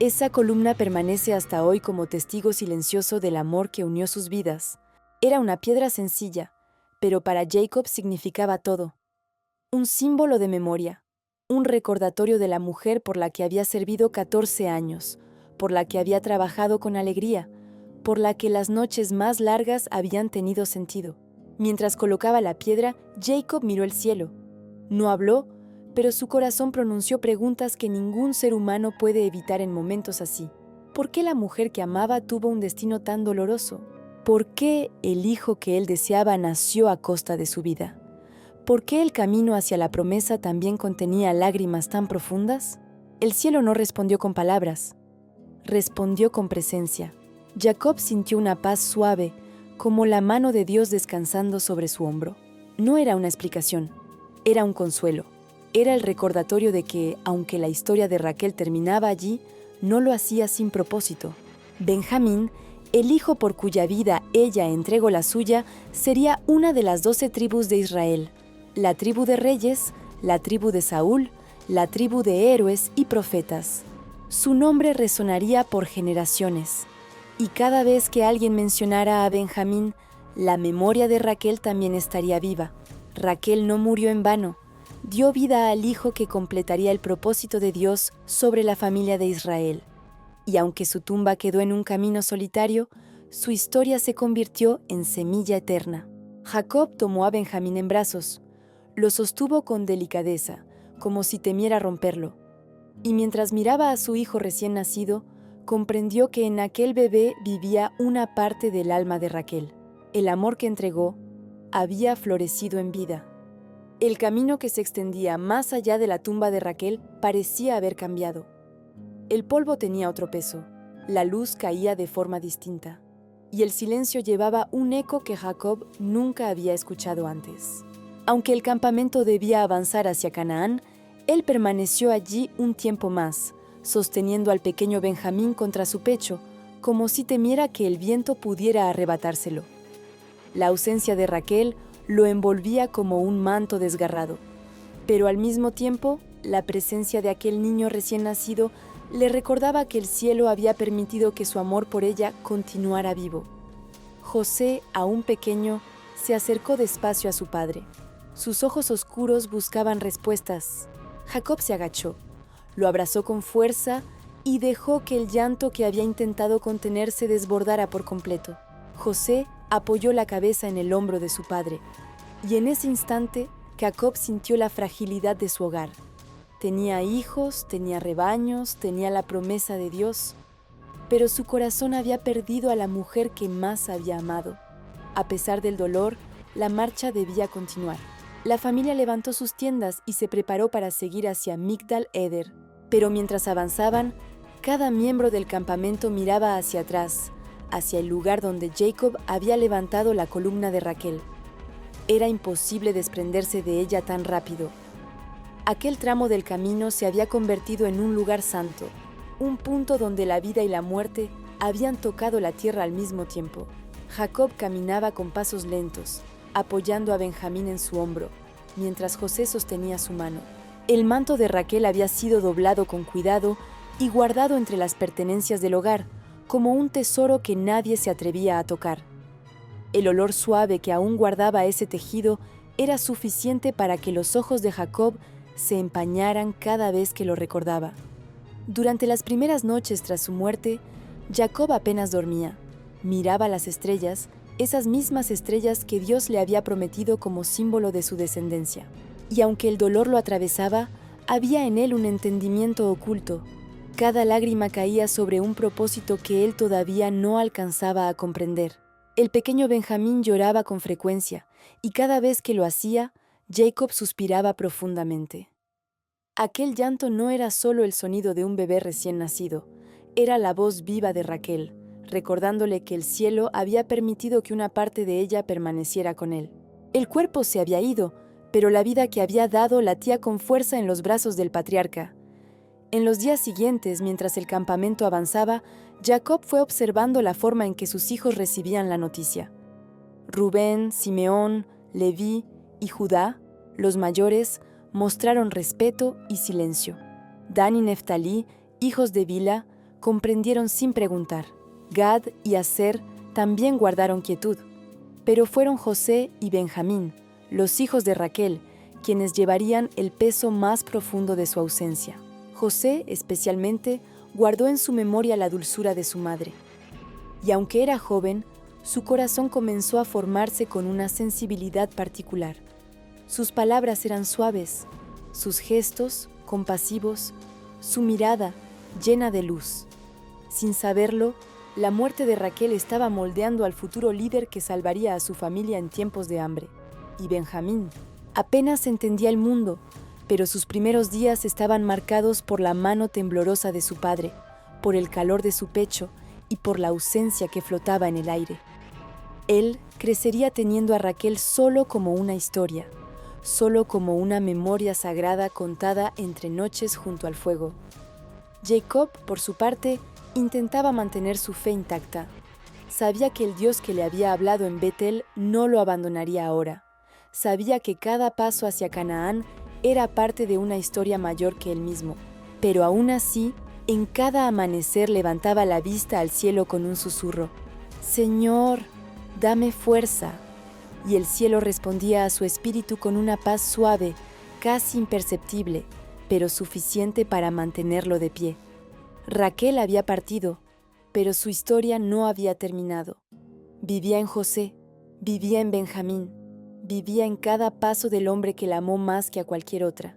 Esa columna permanece hasta hoy como testigo silencioso del amor que unió sus vidas. Era una piedra sencilla, pero para Jacob significaba todo. Un símbolo de memoria, un recordatorio de la mujer por la que había servido 14 años, por la que había trabajado con alegría, por la que las noches más largas habían tenido sentido. Mientras colocaba la piedra, Jacob miró el cielo. No habló, pero su corazón pronunció preguntas que ningún ser humano puede evitar en momentos así. ¿Por qué la mujer que amaba tuvo un destino tan doloroso? ¿Por qué el hijo que él deseaba nació a costa de su vida? ¿Por qué el camino hacia la promesa también contenía lágrimas tan profundas? El cielo no respondió con palabras, respondió con presencia. Jacob sintió una paz suave, como la mano de Dios descansando sobre su hombro. No era una explicación, era un consuelo. Era el recordatorio de que, aunque la historia de Raquel terminaba allí, no lo hacía sin propósito. Benjamín, el hijo por cuya vida ella entregó la suya, sería una de las 12 tribus de Israel, la tribu de reyes, la tribu de Saúl, la tribu de héroes y profetas. Su nombre resonaría por generaciones, y cada vez que alguien mencionara a Benjamín, la memoria de Raquel también estaría viva. Raquel no murió en vano, dio vida al hijo que completaría el propósito de Dios sobre la familia de Israel. Y aunque su tumba quedó en un camino solitario, su historia se convirtió en semilla eterna. Jacob tomó a Benjamín en brazos, lo sostuvo con delicadeza, como si temiera romperlo. Y mientras miraba a su hijo recién nacido, comprendió que en aquel bebé vivía una parte del alma de Raquel. El amor que entregó había florecido en vida. El camino que se extendía más allá de la tumba de Raquel parecía haber cambiado. El polvo tenía otro peso, la luz caía de forma distinta, y el silencio llevaba un eco que Jacob nunca había escuchado antes. Aunque el campamento debía avanzar hacia Canaán, él permaneció allí un tiempo más, sosteniendo al pequeño Benjamín contra su pecho, como si temiera que el viento pudiera arrebatárselo. La ausencia de Raquel lo envolvía como un manto desgarrado, pero al mismo tiempo, la presencia de aquel niño recién nacido le recordaba que el cielo había permitido que su amor por ella continuara vivo. José, aún pequeño, se acercó despacio a su padre. Sus ojos oscuros buscaban respuestas. Jacob se agachó, lo abrazó con fuerza y dejó que el llanto que había intentado contener se desbordara por completo. José apoyó la cabeza en el hombro de su padre, y en ese instante Jacob sintió la fragilidad de su hogar. Tenía hijos, tenía rebaños, tenía la promesa de Dios, pero su corazón había perdido a la mujer que más había amado. A pesar del dolor, la marcha debía continuar. La familia levantó sus tiendas y se preparó para seguir hacia Migdal Eder, pero mientras avanzaban, cada miembro del campamento miraba hacia atrás, hacia el lugar donde Jacob había levantado la columna de Raquel. Era imposible desprenderse de ella tan rápido. Aquel tramo del camino se había convertido en un lugar santo, un punto donde la vida y la muerte habían tocado la tierra al mismo tiempo. Jacob caminaba con pasos lentos, apoyando a Benjamín en su hombro, mientras José sostenía su mano. El manto de Raquel había sido doblado con cuidado y guardado entre las pertenencias del hogar, como un tesoro que nadie se atrevía a tocar. El olor suave que aún guardaba ese tejido era suficiente para que los ojos de Jacob se empañaran cada vez que lo recordaba. Durante las primeras noches tras su muerte, Jacob apenas dormía. Miraba las estrellas, esas mismas estrellas que Dios le había prometido como símbolo de su descendencia. Y aunque el dolor lo atravesaba, había en él un entendimiento oculto. Cada lágrima caía sobre un propósito que él todavía no alcanzaba a comprender. El pequeño Benjamín lloraba con frecuencia, y cada vez que lo hacía, Jacob suspiraba profundamente. Aquel llanto no era solo el sonido de un bebé recién nacido, era la voz viva de Raquel, recordándole que el cielo había permitido que una parte de ella permaneciera con él. El cuerpo se había ido, pero la vida que había dado latía con fuerza en los brazos del patriarca. En los días siguientes, mientras el campamento avanzaba, Jacob fue observando la forma en que sus hijos recibían la noticia. Rubén, Simeón, Leví y Judá, los mayores, mostraron respeto y silencio. Dan y Neftalí, hijos de Bila, comprendieron sin preguntar. Gad y Aser también guardaron quietud. Pero fueron José y Benjamín, los hijos de Raquel, quienes llevarían el peso más profundo de su ausencia. José, especialmente, guardó en su memoria la dulzura de su madre. Y aunque era joven, su corazón comenzó a formarse con una sensibilidad particular. Sus palabras eran suaves, sus gestos compasivos, su mirada llena de luz. Sin saberlo, la muerte de Raquel estaba moldeando al futuro líder que salvaría a su familia en tiempos de hambre. Y Benjamín apenas entendía el mundo, pero sus primeros días estaban marcados por la mano temblorosa de su padre, por el calor de su pecho y por la ausencia que flotaba en el aire. Él crecería teniendo a Raquel solo como una historia, solo como una memoria sagrada contada entre noches junto al fuego. Jacob, por su parte, intentaba mantener su fe intacta. Sabía que el Dios que le había hablado en Betel no lo abandonaría ahora. Sabía que cada paso hacia Canaán era parte de una historia mayor que él mismo. Pero aún así, en cada amanecer levantaba la vista al cielo con un susurro: «Señor, dame fuerza». Y el cielo respondía a su espíritu con una paz suave, casi imperceptible, pero suficiente para mantenerlo de pie. Raquel había partido, pero su historia no había terminado. Vivía en José, vivía en Benjamín, vivía en cada paso del hombre que la amó más que a cualquier otra,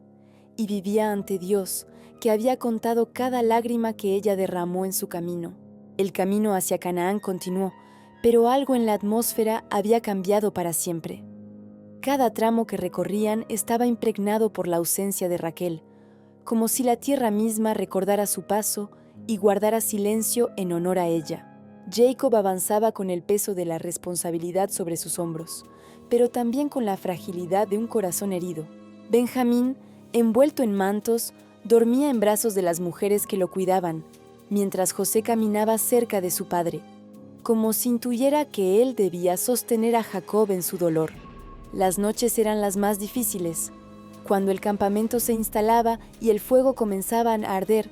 y vivía ante Dios, que había contado cada lágrima que ella derramó en su camino. El camino hacia Canaán continuó, pero algo en la atmósfera había cambiado para siempre. Cada tramo que recorrían estaba impregnado por la ausencia de Raquel, como si la tierra misma recordara su paso y guardara silencio en honor a ella. Jacob avanzaba con el peso de la responsabilidad sobre sus hombros, pero también con la fragilidad de un corazón herido. Benjamín, envuelto en mantos, dormía en brazos de las mujeres que lo cuidaban, mientras José caminaba cerca de su padre, como si intuyera que él debía sostener a Jacob en su dolor. Las noches eran las más difíciles. Cuando el campamento se instalaba y el fuego comenzaba a arder,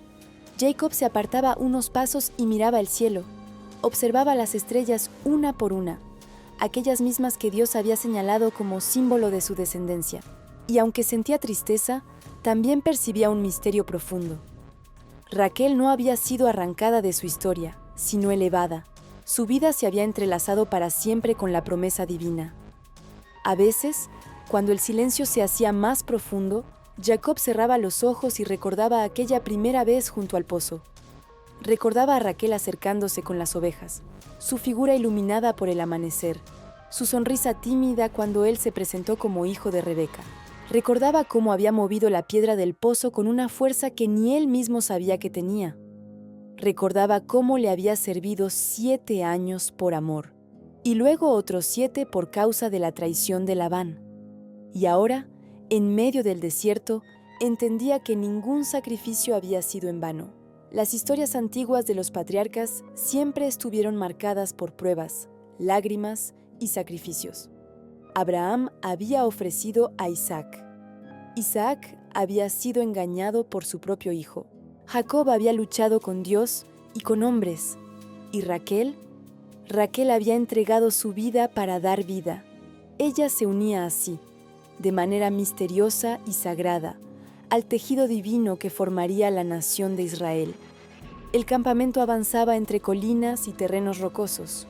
Jacob se apartaba unos pasos y miraba el cielo. Observaba las estrellas una por una, aquellas mismas que Dios había señalado como símbolo de su descendencia. Y aunque sentía tristeza, también percibía un misterio profundo. Raquel no había sido arrancada de su historia, sino elevada. Su vida se había entrelazado para siempre con la promesa divina. A veces, cuando el silencio se hacía más profundo, Jacob cerraba los ojos y recordaba aquella primera vez junto al pozo. Recordaba a Raquel acercándose con las ovejas, su figura iluminada por el amanecer, su sonrisa tímida cuando él se presentó como hijo de Rebeca. Recordaba cómo había movido la piedra del pozo con una fuerza que ni él mismo sabía que tenía. Recordaba cómo le había servido 7 años por amor, y luego otros 7 por causa de la traición de Labán. Y ahora, en medio del desierto, entendía que ningún sacrificio había sido en vano. Las historias antiguas de los patriarcas siempre estuvieron marcadas por pruebas, lágrimas y sacrificios. Abraham había ofrecido a Isaac. Isaac había sido engañado por su propio hijo. Jacob había luchado con Dios y con hombres. Y Raquel había entregado su vida para dar vida. Ella se unía así, de manera misteriosa y sagrada, al tejido divino que formaría la nación de Israel. El campamento avanzaba entre colinas y terrenos rocosos.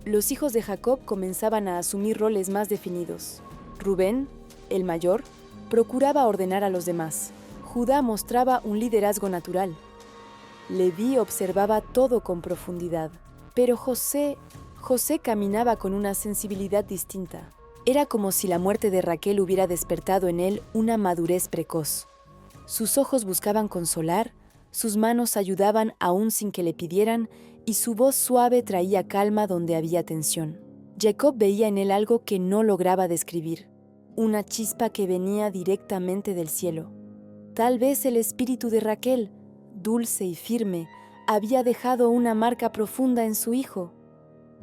Los hijos de Jacob comenzaban a asumir roles más definidos. Rubén, el mayor, procuraba ordenar a los demás. Judá mostraba un liderazgo natural. Leví observaba todo con profundidad. Pero José caminaba con una sensibilidad distinta. Era como si la muerte de Raquel hubiera despertado en él una madurez precoz. Sus ojos buscaban consolar, sus manos ayudaban aún sin que le pidieran, y su voz suave traía calma donde había tensión. Jacob veía en él algo que no lograba describir, una chispa que venía directamente del cielo. Tal vez el espíritu de Raquel, dulce y firme, había dejado una marca profunda en su hijo.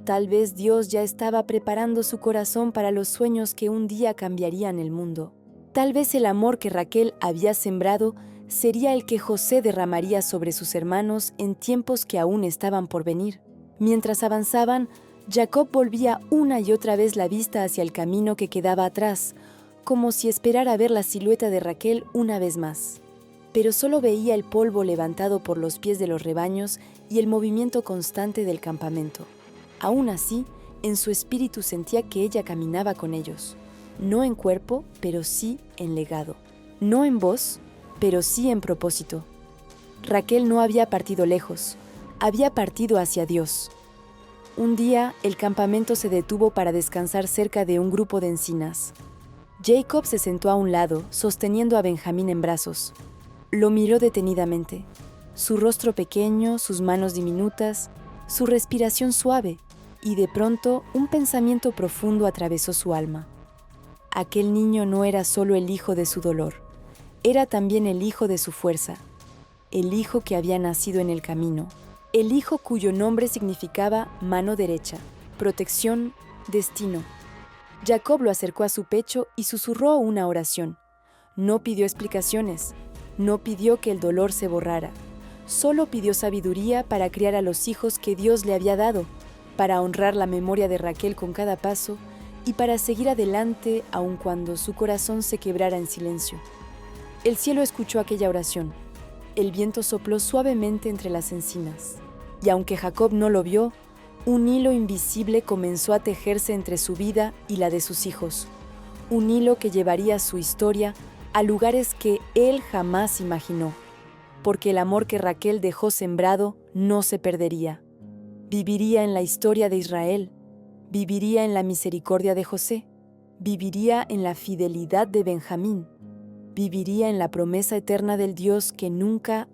Tal vez Dios ya estaba preparando su corazón para los sueños que un día cambiarían el mundo. Tal vez el amor que Raquel había sembrado sería el que José derramaría sobre sus hermanos en tiempos que aún estaban por venir. Mientras avanzaban, Jacob volvía una y otra vez la vista hacia el camino que quedaba atrás, como si esperara ver la silueta de Raquel una vez más. Pero solo veía el polvo levantado por los pies de los rebaños y el movimiento constante del campamento. Aún así, en su espíritu sentía que ella caminaba con ellos, no en cuerpo, pero sí en legado, no en voz, pero sí en propósito. Raquel no había partido lejos, había partido hacia Dios. Un día, el campamento se detuvo para descansar cerca de un grupo de encinas. Jacob se sentó a un lado, sosteniendo a Benjamín en brazos. Lo miró detenidamente, su rostro pequeño, sus manos diminutas, su respiración suave. Y de pronto un pensamiento profundo atravesó su alma. Aquel niño no era solo el hijo de su dolor, era también el hijo de su fuerza, el hijo que había nacido en el camino, el hijo cuyo nombre significaba mano derecha, protección, destino. Jacob lo acercó a su pecho y susurró una oración. No pidió explicaciones, no pidió que el dolor se borrara, solo pidió sabiduría para criar a los hijos que Dios le había dado, para honrar la memoria de Raquel con cada paso y para seguir adelante aun cuando su corazón se quebrara en silencio. El cielo escuchó aquella oración. El viento sopló suavemente entre las encinas. Y aunque Jacob no lo vio, un hilo invisible comenzó a tejerse entre su vida y la de sus hijos. Un hilo que llevaría su historia a lugares que él jamás imaginó. Porque el amor que Raquel dejó sembrado no se perdería. Viviría en la historia de Israel, viviría en la misericordia de José, viviría en la fidelidad de Benjamín, viviría en la promesa eterna del Dios que nunca